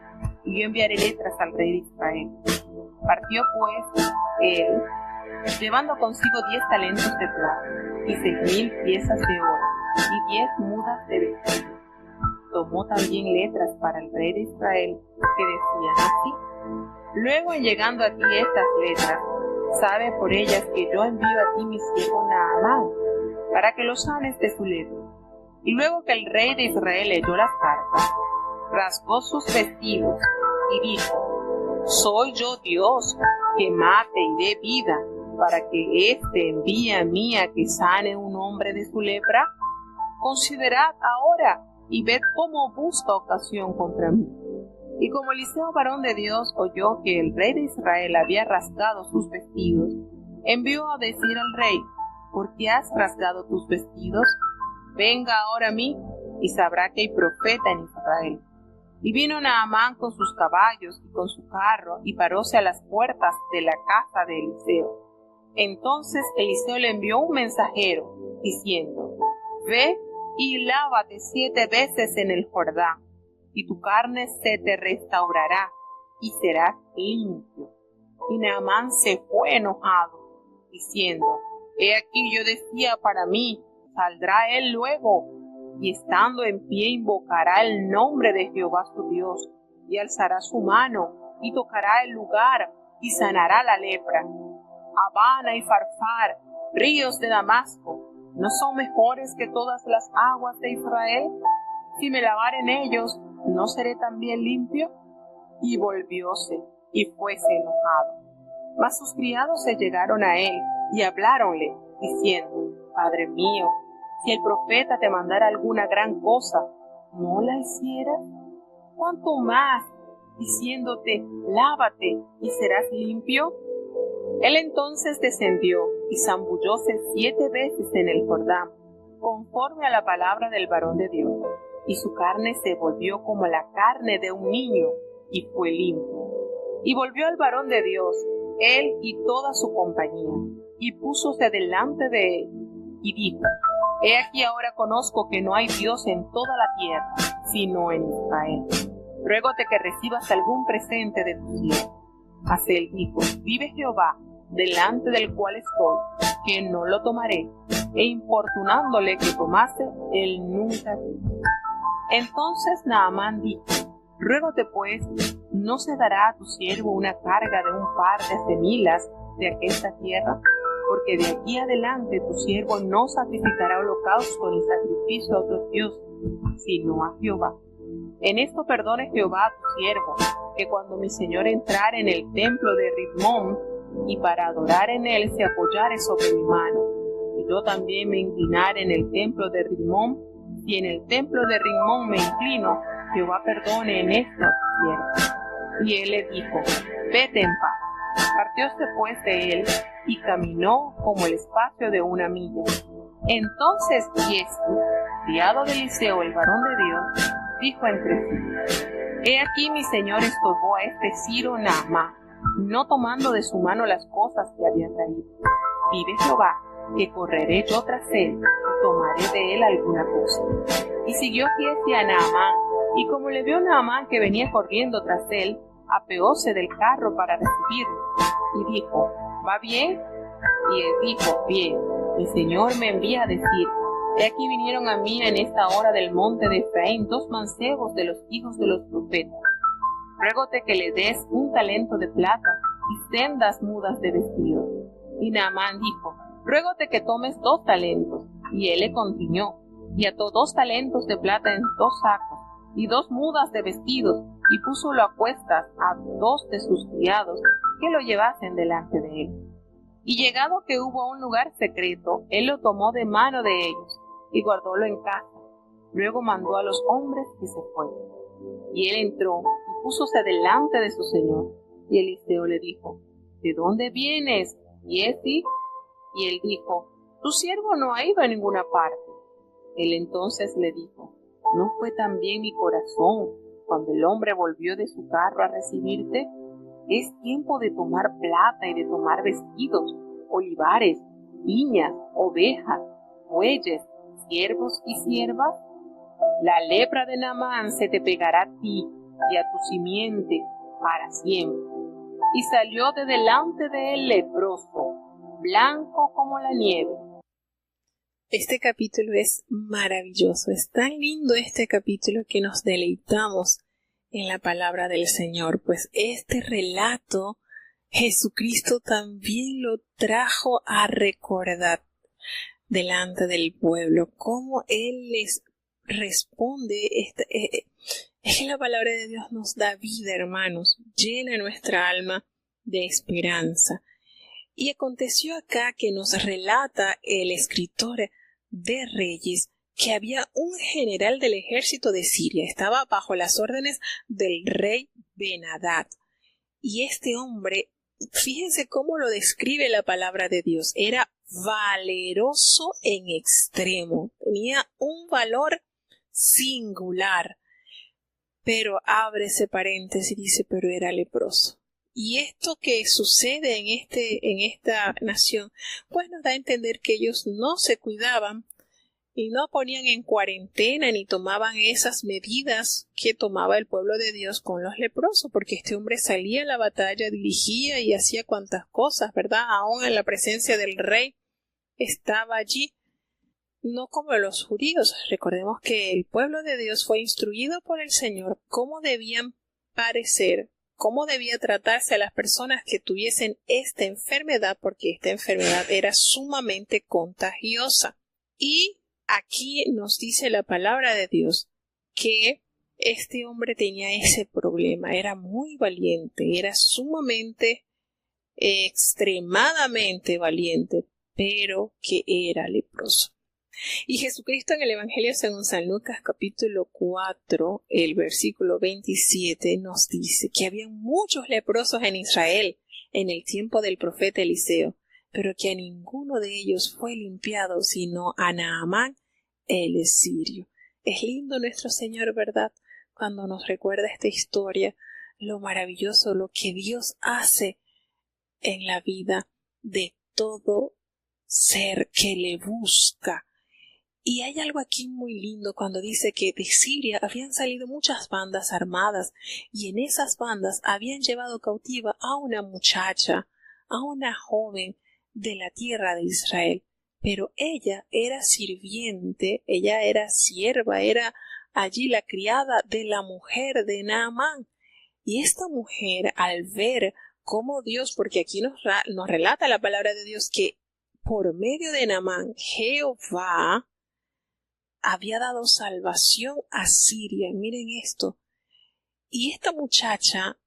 y yo enviaré letras al rey de Israel. Partió pues él, llevando consigo 10 talentos de plata, y 6,000 piezas de oro, y 10 mudas de vestido. Tomó también letras para el rey de Israel, que decían así. Luego, en llegando aquí estas letras, sabe por ellas que yo envío a ti mi siervo Naamán, para que lo sanes de su lepra. Y luego que el rey de Israel leyó las cartas, rasgó sus vestidos y dijo: ¿Soy yo Dios que mate y dé vida, para que éste envíe a mí a que sane un hombre de su lepra? Considerad ahora y ved cómo busca ocasión contra mí. Y como Eliseo, varón de Dios, oyó que el rey de Israel había rasgado sus vestidos, envió a decir al rey: ¿por qué has rasgado tus vestidos? Venga ahora a mí, y sabrá que hay profeta en Israel. Y vino Naamán con sus caballos y con su carro, y paróse a las puertas de la casa de Eliseo. Entonces Eliseo le envió un mensajero, diciendo: Ve y lávate 7 veces en el Jordán, y tu carne se te restaurará, y serás limpio. Y Naamán se fue enojado, diciendo: He aquí yo decía para mí, saldrá él luego, y estando en pie invocará el nombre de Jehová su Dios, y alzará su mano, y tocará el lugar, y sanará la lepra. Habana y Farfar, ríos de Damasco, ¿no son mejores que todas las aguas de Israel? Si me lavare en ellos, ¿no seré también limpio? Y volvióse, y fuese enojado. Mas sus criados se llegaron a él, y habláronle, diciendo: Padre mío, si el profeta te mandara alguna gran cosa, ¿no la hicieras? ¿Cuánto más, diciéndote: lávate y serás limpio? Él entonces descendió y zambullóse 7 veces en el Jordán, conforme a la palabra del varón de Dios, y su carne se volvió como la carne de un niño, y fue limpio. Y volvió el varón de Dios, él y toda su compañía, y púsose delante de él, y dijo: He aquí ahora conozco que no hay Dios en toda la tierra, sino en Israel. Ruégote que recibas algún presente de tu siervo. Mas él dijo: Vive Jehová, delante del cual estoy, que no lo tomaré. E importunándole que tomase, él nunca quiso. Entonces Naamán dijo: Ruégote pues, ¿no se dará a tu siervo una carga de un par de semilas de aquesta tierra? Porque de aquí adelante tu siervo no sacrificará holocausto ni sacrificio a otros dioses, sino a Jehová. En esto perdone Jehová a tu siervo, que cuando mi señor entrare en el templo de Ritmón, y para adorar en él se apoyare sobre mi mano, y yo también me inclinare en el templo de Ritmón, y en el templo de Ritmón me inclino, Jehová perdone en esto a tu siervo. Y él le dijo: Vete en paz. Partióse pues de él, y caminó como el espacio de 1 milla. Entonces Giezi, criado de Eliseo, el varón de Dios, dijo entre sí: He aquí mi señor estorbó a este Ciro Naamán, no tomando de su mano las cosas que había traído. Vive Jehová, que correré yo tras él, y tomaré de él alguna cosa. Y siguió Giezi a Naamán, y como le vio Naamán que venía corriendo tras él, apeóse del carro para recibirlo, y dijo: ¿Va bien? Y él dijo: Bien, mi señor me envía a decir: He aquí vinieron a mí en esta hora del monte de Efraín 2 mancebos de los hijos de los profetas. Ruégote que le des 1 talento de plata y sendas mudas de vestido. Y Naamán dijo: Ruégote que tomes 2 talentos. Y él le contiñó, y ató 2 talentos de plata en 2 sacos, y 2 mudas de vestidos, y púsolo a cuestas a 2 de sus criados, que lo llevasen delante de él. Y llegado que hubo a un lugar secreto, él lo tomó de mano de ellos, y guardólo en casa. Luego mandó a los hombres que se fueran. Y él entró, y púsose delante de su señor. Y Eliseo le dijo: ¿De dónde vienes, Giezi? Y él dijo: Tu siervo no ha ido a ninguna parte. Él entonces le dijo: ¿No fue también mi corazón cuando el hombre volvió de su carro a recibirte? Es tiempo de tomar plata y de tomar vestidos, olivares, viñas, ovejas, bueyes, siervos y siervas. La lepra de Naamán se te pegará a ti y a tu simiente para siempre. Y salió de delante de él leproso, blanco como la nieve. Este capítulo es maravilloso, es tan lindo este capítulo que nos deleitamos en la palabra del Señor, pues este relato Jesucristo también lo trajo a recordar delante del pueblo, cómo Él les responde. Es que la palabra de Dios nos da vida, hermanos, llena nuestra alma de esperanza. Y aconteció acá que nos relata el escritor de Reyes que había un general del ejército de Siria, estaba bajo las órdenes del rey Ben-Hadad. Y este hombre, fíjense cómo lo describe la palabra de Dios, era valeroso en extremo, tenía un valor singular. Pero abre ese paréntesis y dice, pero era leproso. Y esto que sucede en esta nación, pues nos da a entender que ellos no se cuidaban y no ponían en cuarentena ni tomaban esas medidas que tomaba el pueblo de Dios con los leprosos, porque este hombre salía a la batalla, dirigía y hacía cuantas cosas, ¿verdad? Aún en la presencia del rey estaba allí. No como los judíos. Recordemos que el pueblo de Dios fue instruido por el Señor cómo debían parecer, cómo debía tratarse a las personas que tuviesen esta enfermedad, porque esta enfermedad era sumamente contagiosa. Y aquí nos dice la palabra de Dios que este hombre tenía ese problema, era muy valiente, era sumamente, extremadamente valiente, pero que era leproso. Y Jesucristo en el Evangelio según San Lucas capítulo 4, el versículo 27 nos dice que había muchos leprosos en Israel en el tiempo del profeta Eliseo, pero que a ninguno de ellos fue limpiado sino a Naamán el sirio. Es lindo nuestro Señor, ¿verdad? Cuando nos recuerda esta historia, lo maravilloso, lo que Dios hace en la vida de todo ser que le busca. Y hay algo aquí muy lindo cuando dice que de Siria habían salido muchas bandas armadas y en esas bandas habían llevado cautiva a una muchacha, a una joven de la tierra de Israel. Pero ella era sirviente, ella era sierva, era allí la criada de la mujer de Naamán. Y esta mujer, al ver cómo Dios, porque aquí nos relata la palabra de Dios que por medio de Naamán, Jehová había dado salvación a Siria. Miren esto. Y esta muchacha,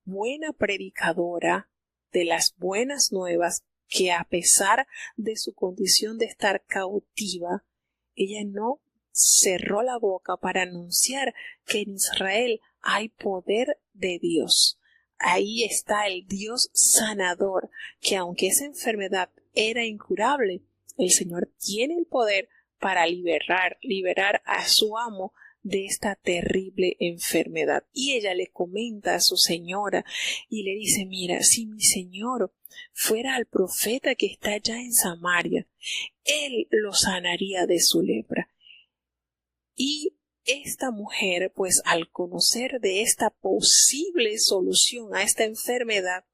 buena predicadora de las buenas nuevas, que a pesar de su condición de estar cautiva, ella no cerró la boca para anunciar que en Israel hay poder de Dios. Ahí está el Dios sanador, que aunque esa enfermedad era incurable, el Señor tiene el poder para liberar a su amo de esta terrible enfermedad. Y ella le comenta a su señora y le dice, mira, si mi señor fuera al profeta que está allá en Samaria, él lo sanaría de su lepra. Y esta mujer, pues al conocer de esta posible solución a esta enfermedad,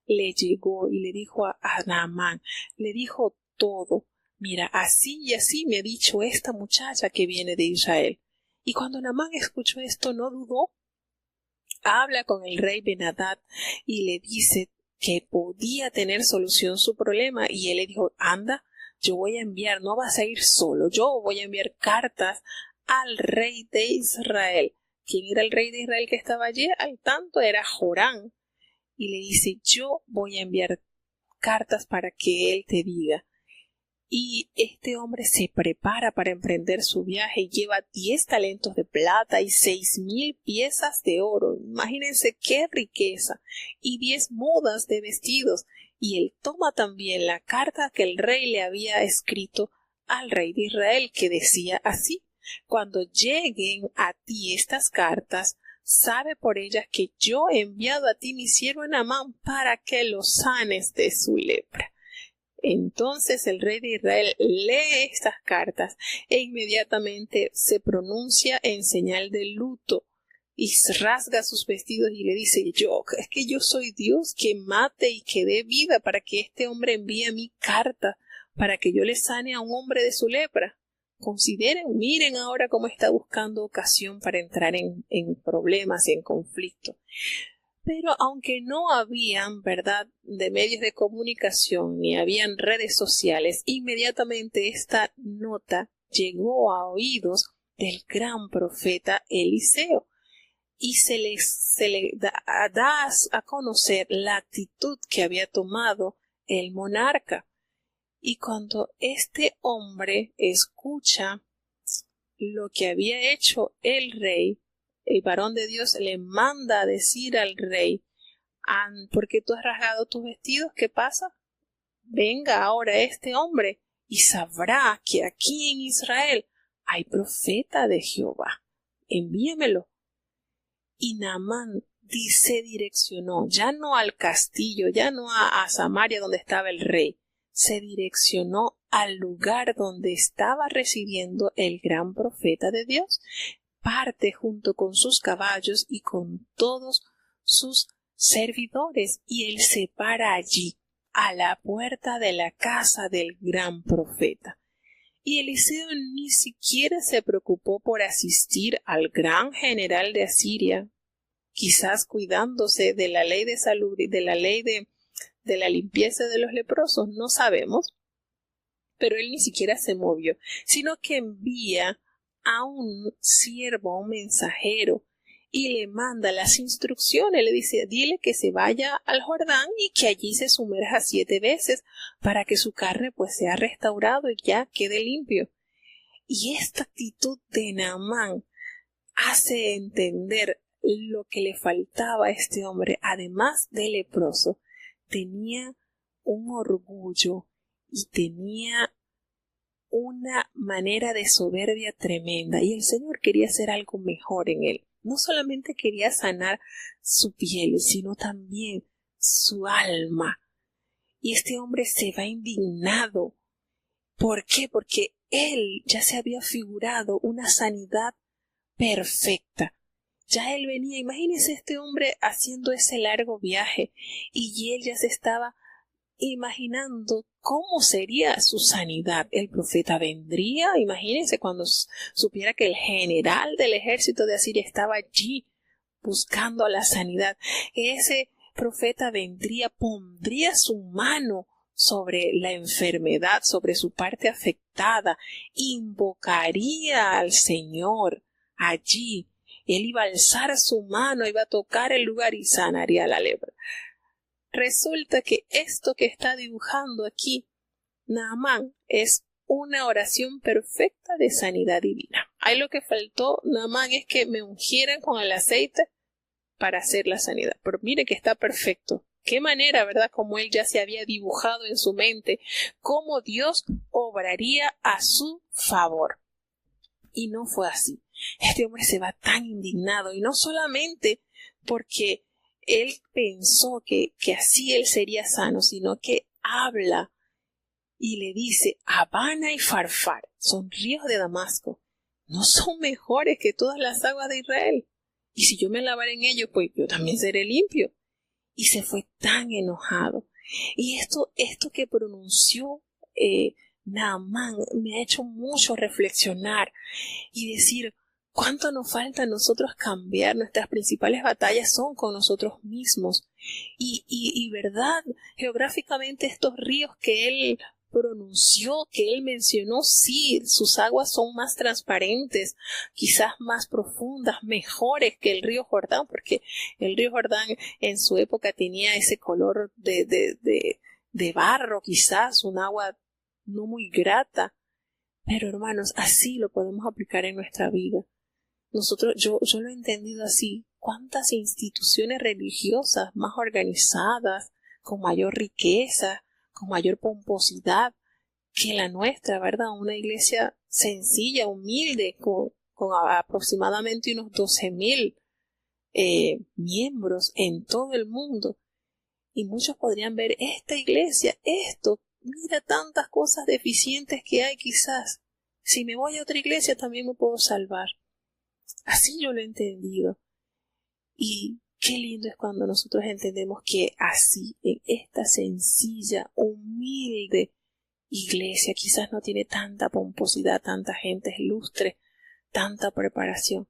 le llegó y le dijo a Naamán, le dijo todo. Mira, así y así me ha dicho esta muchacha que viene de Israel. Y cuando Naamán escuchó esto, no dudó. Habla con el rey Ben-Hadad y le dice que podía tener solución su problema. Y él le dijo, anda, yo voy a enviar, no vas a ir solo, yo voy a enviar cartas al rey de Israel. ¿Quién era el rey de Israel que estaba allí? Al tanto era Jorán. Y le dice, yo voy a enviar cartas para que él te diga. Y este hombre se prepara para emprender su viaje y lleva 10 talentos de plata y 6,000 piezas de oro. Imagínense qué riqueza. Y 10 mudas de vestidos. Y él toma también la carta que el rey le había escrito al rey de Israel, que decía así: cuando lleguen a ti estas cartas, sabe por ellas que yo he enviado a ti mi siervo Naamán para que lo sanes de su lepra. Entonces el rey de Israel lee estas cartas e inmediatamente se pronuncia en señal de luto y rasga sus vestidos y le dice, es que yo soy Dios que mate y que dé vida para que este hombre envíe mi carta para que yo le sane a un hombre de su lepra. Consideren, miren ahora cómo está buscando ocasión para entrar en problemas y en conflicto. Pero aunque no habían, ¿verdad?, de medios de comunicación ni habían redes sociales, inmediatamente esta nota llegó a oídos del gran profeta Eliseo y se le da a conocer la actitud que había tomado el monarca. Y cuando este hombre escucha lo que había hecho el rey, el varón de Dios le manda a decir al rey: ¿por qué tú has rasgado tus vestidos? ¿Qué pasa? Venga ahora este hombre y sabrá que aquí en Israel hay profeta de Jehová. Envíemelo. Y Naamán se direccionó, ya no al castillo, ya no a Samaria donde estaba el rey, se direccionó al lugar donde estaba residiendo el gran profeta de Dios. Parte junto con sus caballos y con todos sus servidores, y él se para allí, a la puerta de la casa del gran profeta. Y Eliseo ni siquiera se preocupó por asistir al gran general de Asiria, quizás cuidándose de la ley de salud y de la ley de la limpieza de los leprosos, no sabemos, pero él ni siquiera se movió, sino que envía a un siervo, a un mensajero, y le manda las instrucciones, le dice: dile que se vaya al Jordán y que allí se sumerja 7 veces para que su carne pues sea restaurado y ya quede limpio. Y esta actitud de Naamán hace entender lo que le faltaba a este hombre. Además de leproso, tenía un orgullo y tenía una manera de soberbia tremenda, y el Señor quería hacer algo mejor en él. No solamente quería sanar su piel, sino también su alma. Y este hombre se va indignado. ¿Por qué? Porque él ya se había figurado una sanidad perfecta. Ya él venía, imagínese este hombre haciendo ese largo viaje, y él ya se estaba imaginando cómo sería su sanidad. El profeta vendría, imagínense, cuando supiera que el general del ejército de Asiria estaba allí buscando la sanidad. Ese profeta vendría, pondría su mano sobre la enfermedad, sobre su parte afectada, invocaría al Señor allí. Él iba a alzar su mano, iba a tocar el lugar y sanaría la lepra. Resulta que esto que está dibujando aquí Naamán es una oración perfecta de sanidad divina. Ahí lo que faltó, Naamán, es que me ungieran con el aceite para hacer la sanidad. Pero mire que está perfecto. Qué manera, ¿verdad? Como él ya se había dibujado en su mente, cómo Dios obraría a su favor. Y no fue así. Este hombre se va tan indignado, y no solamente porque él pensó que así él sería sano, sino que habla y le dice: Abana y Farfar son ríos de Damasco, no son mejores que todas las aguas de Israel, y si yo me lavaré en ellos, pues yo también seré limpio. Y se fue tan enojado. Y esto que pronunció Naamán me ha hecho mucho reflexionar y decir: ¿cuánto nos falta a nosotros cambiar? Nuestras principales batallas son con nosotros mismos. Y verdad, geográficamente estos ríos que él pronunció, que él mencionó, sí, sus aguas son más transparentes, quizás más profundas, mejores que el río Jordán, porque el río Jordán en su época tenía ese color de barro, quizás un agua no muy grata. Pero hermanos, así lo podemos aplicar en nuestra vida. Yo lo he entendido así. ¿Cuántas instituciones religiosas más organizadas, con mayor riqueza, con mayor pomposidad que la nuestra, ¿verdad? Una iglesia sencilla, humilde, con aproximadamente unos 12,000 miembros en todo el mundo. Y muchos podrían ver esta iglesia, mira tantas cosas deficientes que hay quizás. Si me voy a otra iglesia también me puedo salvar. Así yo lo he entendido. Y qué lindo es cuando nosotros entendemos que así, en esta sencilla, humilde iglesia, quizás no tiene tanta pomposidad, tanta gente ilustre, tanta preparación,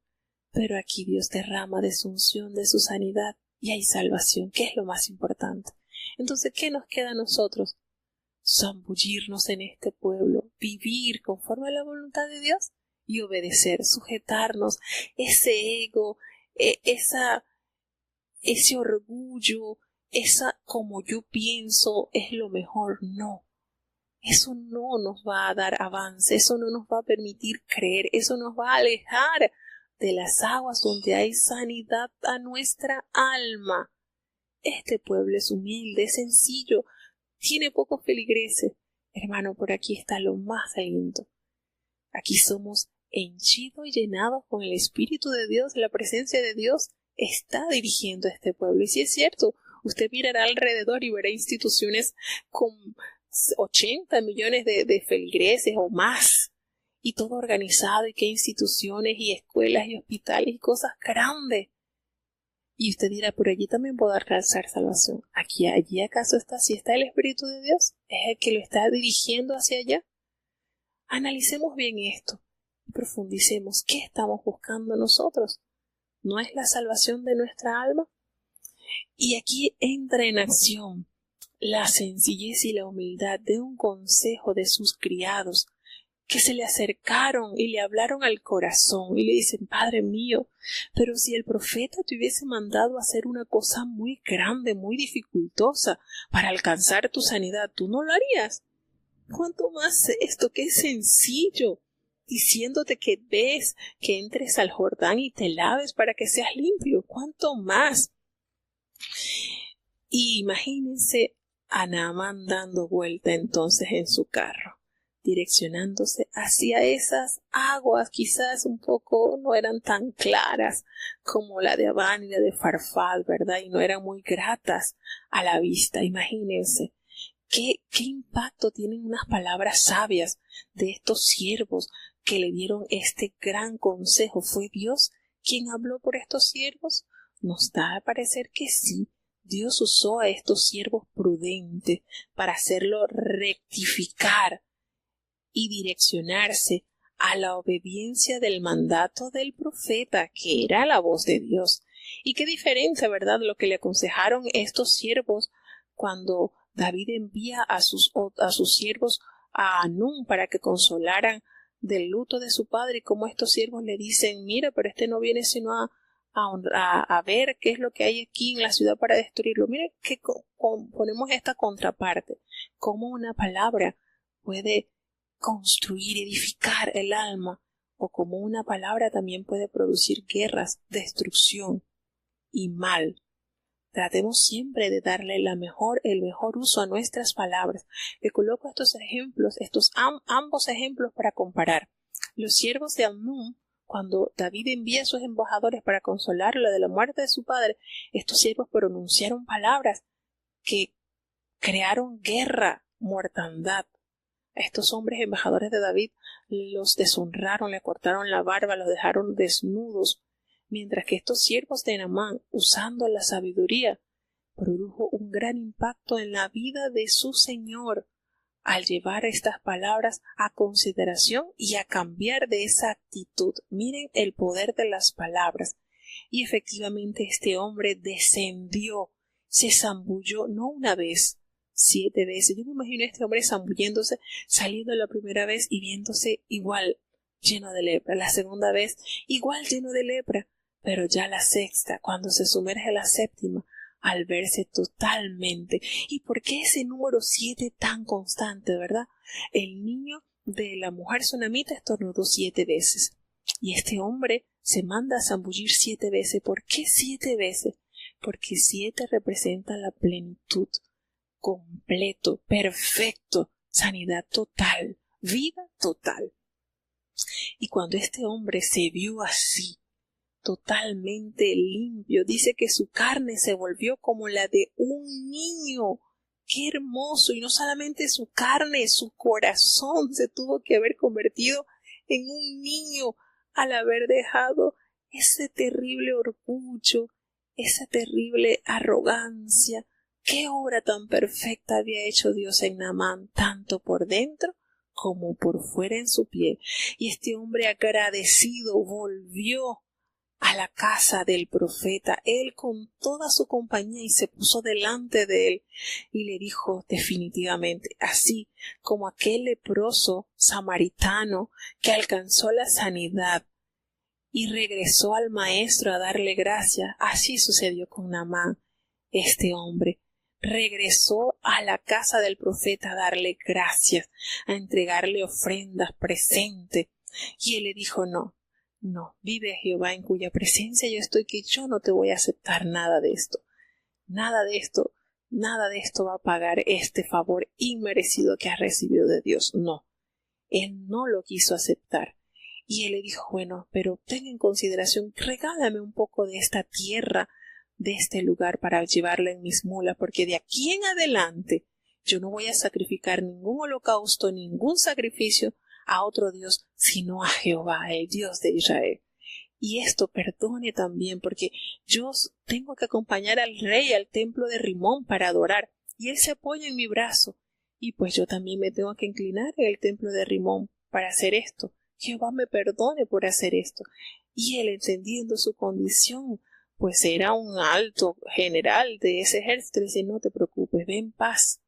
pero aquí Dios derrama de su unción, de su sanidad, y hay salvación, que es lo más importante. Entonces, ¿qué nos queda a nosotros? Zambullirnos en este pueblo, vivir conforme a la voluntad de Dios y obedecer, sujetarnos. Ese ego, ese orgullo, esa como yo pienso es lo mejor, no. Eso no nos va a dar avance, eso no nos va a permitir creer, eso nos va a alejar de las aguas donde hay sanidad a nuestra alma. Este pueblo es humilde, es sencillo, tiene pocos feligreses. Hermano, por aquí está lo más lindo. Aquí somos henchidos y llenados con el Espíritu de Dios. La presencia de Dios está dirigiendo a este pueblo. Y si es cierto, usted mirará alrededor y verá instituciones con 80 millones de feligreses o más, y todo organizado, y qué instituciones y escuelas y hospitales y cosas grandes. Y usted dirá, pero allí también puedo alcanzar salvación. ¿Allí acaso está? Si está el Espíritu de Dios, es el que lo está dirigiendo hacia allá. Analicemos bien esto y profundicemos. ¿Qué estamos buscando nosotros? ¿No es la salvación de nuestra alma? Y aquí entra en acción la sencillez y la humildad de un consejo de sus criados, que se le acercaron y le hablaron al corazón y le dicen, Padre mío, pero si el profeta te hubiese mandado a hacer una cosa muy grande, muy dificultosa para alcanzar tu sanidad, ¿tú no lo harías? ¿Cuánto más esto que es sencillo, diciéndote que ves que entres al Jordán y te laves para que seas limpio? ¿Cuánto más? Y imagínense a Naamán dando vuelta entonces en su carro, direccionándose hacia esas aguas, quizás un poco no eran tan claras como la de Abán y la de Farfad, ¿verdad? Y no eran muy gratas a la vista. Imagínense qué impacto tienen unas palabras sabias de estos siervos que le dieron este gran consejo. ¿Fue Dios quien habló por estos siervos? Nos da a parecer que sí. Dios usó a estos siervos prudentes para hacerlo rectificar y direccionarse a la obediencia del mandato del profeta, que era la voz de Dios. Y qué diferencia, ¿verdad?, lo que le aconsejaron estos siervos cuando David envía a sus siervos a Hanún para que consolaran del luto de su padre, y como estos siervos le dicen, mira, pero este no viene sino a ver qué es lo que hay aquí en la ciudad para destruirlo. Miren que ponemos esta contraparte, cómo una palabra puede construir, edificar el alma, o como una palabra también puede producir guerras, destrucción y mal. Tratemos siempre de darle el mejor uso a nuestras palabras. Le coloco estos ejemplos, ambos ejemplos para comparar. Los siervos de Hanún, cuando David envía a sus embajadores para consolarlo de la muerte de su padre, estos siervos pronunciaron palabras que crearon guerra, mortandad. A estos hombres embajadores de David los deshonraron, le cortaron la barba, los dejaron desnudos, mientras que estos siervos de Naamán, usando la sabiduría, produjo un gran impacto en la vida de su Señor al llevar estas palabras a consideración y a cambiar de esa actitud. Miren el poder de las palabras. Y efectivamente este hombre descendió, se zambulló no una vez, 7 veces. Yo me imagino a este hombre zambulléndose, saliendo la primera vez y viéndose igual lleno de lepra, la segunda vez igual lleno de lepra, pero ya la sexta, cuando se sumerge la séptima, al verse totalmente. ¿Y por qué ese número 7 tan constante, verdad? El niño de la mujer sunamita estornudó 7 veces. Y este hombre se manda a zambullir 7 veces. ¿Por qué 7 veces? Porque 7 representa la plenitud, completo, perfecto, sanidad total, vida total. Y cuando este hombre se vio así, totalmente limpio, dice que su carne se volvió como la de un niño. ¡Qué hermoso! Y no solamente su carne, su corazón se tuvo que haber convertido en un niño al haber dejado ese terrible orgullo, esa terrible arrogancia. ¡Qué obra tan perfecta había hecho Dios en Naamán, tanto por dentro como por fuera en su piel! Y este hombre agradecido volvió a la casa del profeta, él con toda su compañía, y se puso delante de él y le dijo definitivamente, así como aquel leproso samaritano que alcanzó la sanidad y regresó al maestro a darle gracias, así sucedió con Naamán. Este hombre regresó a la casa del profeta a darle gracias, a entregarle ofrendas, presentes, y él le dijo, no, vive Jehová en cuya presencia yo estoy, que yo no te voy a aceptar nada de esto va a pagar este favor inmerecido que has recibido de Dios. No, él no lo quiso aceptar. Y él le dijo, bueno, pero ten en consideración, regálame un poco de esta tierra, de este lugar, para llevarla en mis mulas, porque de aquí en adelante yo no voy a sacrificar ningún holocausto, ningún sacrificio a otro Dios, sino a Jehová, el Dios de Israel. Y esto perdone también, porque yo tengo que acompañar al rey al templo de Rimón para adorar, y él se apoya en mi brazo, y pues yo también me tengo que inclinar en el templo de Rimón para hacer esto. Jehová me perdone por hacer esto. Y él, entendiendo su condición, pues era un alto general de ese ejército, le dice, no te preocupes, ve en paz.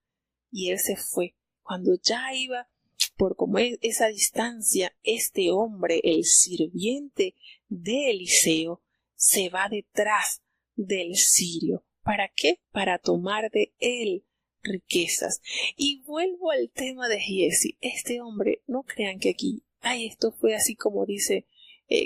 Y él se fue. Cuando ya iba por como esa distancia, este hombre, el sirviente de Eliseo, se va detrás del sirio. ¿Para qué? Para tomar de él riquezas. Y vuelvo al tema de Giezi. Este hombre, no crean que aquí, esto fue así como dice,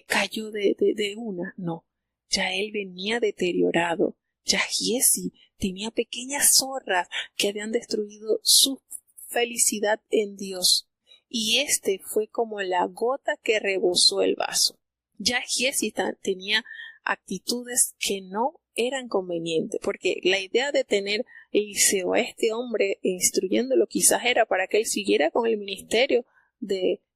cayó de una. No, ya él venía deteriorado. Ya Giezi tenía pequeñas zorras que habían destruido su felicidad en Dios. Y este fue como la gota que rebosó el vaso. Ya Giezi tenía actitudes que no eran convenientes, porque la idea de tener Eliseo a este hombre instruyéndolo quizás era para que él siguiera con el ministerio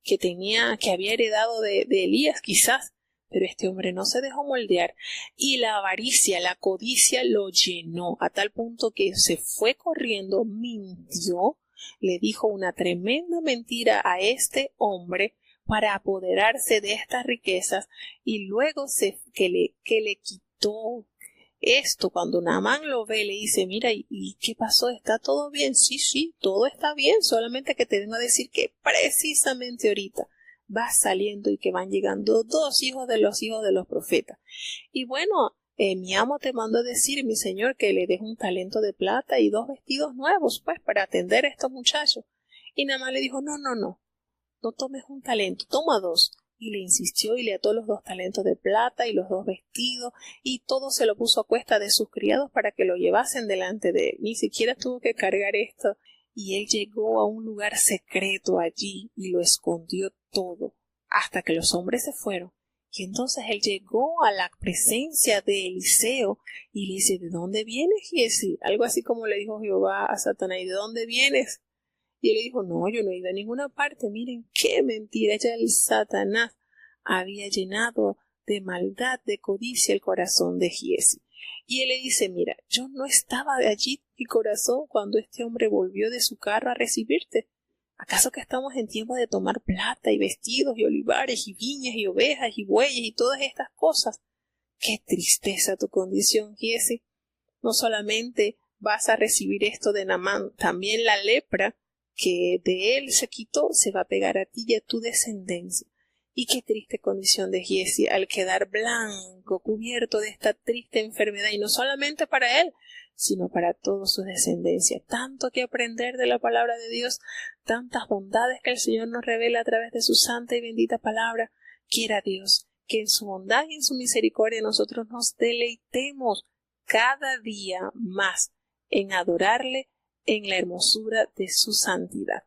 que había heredado de Elías, quizás, pero este hombre no se dejó moldear, y la avaricia, la codicia lo llenó a tal punto que se fue corriendo, mintió, le dijo una tremenda mentira a este hombre para apoderarse de estas riquezas, y luego que le quitó esto. Cuando Naamán lo ve, le dice, mira, ¿y qué pasó? ¿Está todo bien? Sí, todo está bien, solamente que te vengo a decir que precisamente ahorita va saliendo y que van llegando 2 hijos de los profetas. Y bueno, mi amo te mandó a decir, mi señor, que le deje un talento de plata y 2 vestidos nuevos, pues, para atender a estos muchachos. Y Naamán le dijo, no tomes un talento, toma 2. Y le insistió y le ató los 2 talentos de plata y los 2 vestidos, y todo se lo puso a cuesta de sus criados para que lo llevasen delante de él. Ni siquiera tuvo que cargar esto. Y él llegó a un lugar secreto allí y lo escondió todo hasta que los hombres se fueron. Y entonces él llegó a la presencia de Eliseo y le dice, ¿de dónde vienes, Giezi? Algo así como le dijo Jehová a Satanás, ¿de dónde vienes? Y él le dijo, no, yo no he ido a ninguna parte. Miren qué mentira. Ya el Satanás había llenado de maldad, de codicia el corazón de Giezi. Y él le dice, mira, yo no estaba allí, mi corazón, cuando este hombre volvió de su carro a recibirte. ¿Acaso que estamos en tiempo de tomar plata y vestidos y olivares y viñas y ovejas y bueyes y todas estas cosas? Qué tristeza tu condición, Giezi. No solamente vas a recibir esto de Naamán, también la lepra que de él se quitó se va a pegar a ti y a tu descendencia. Y qué triste condición de Giezi al quedar blanco, cubierto de esta triste enfermedad, y no solamente para él, sino para toda su descendencia. Tanto que aprender de la palabra de Dios, tantas bondades que el Señor nos revela a través de su santa y bendita palabra. Quiera Dios que en su bondad y en su misericordia nosotros nos deleitemos cada día más en adorarle en la hermosura de su santidad.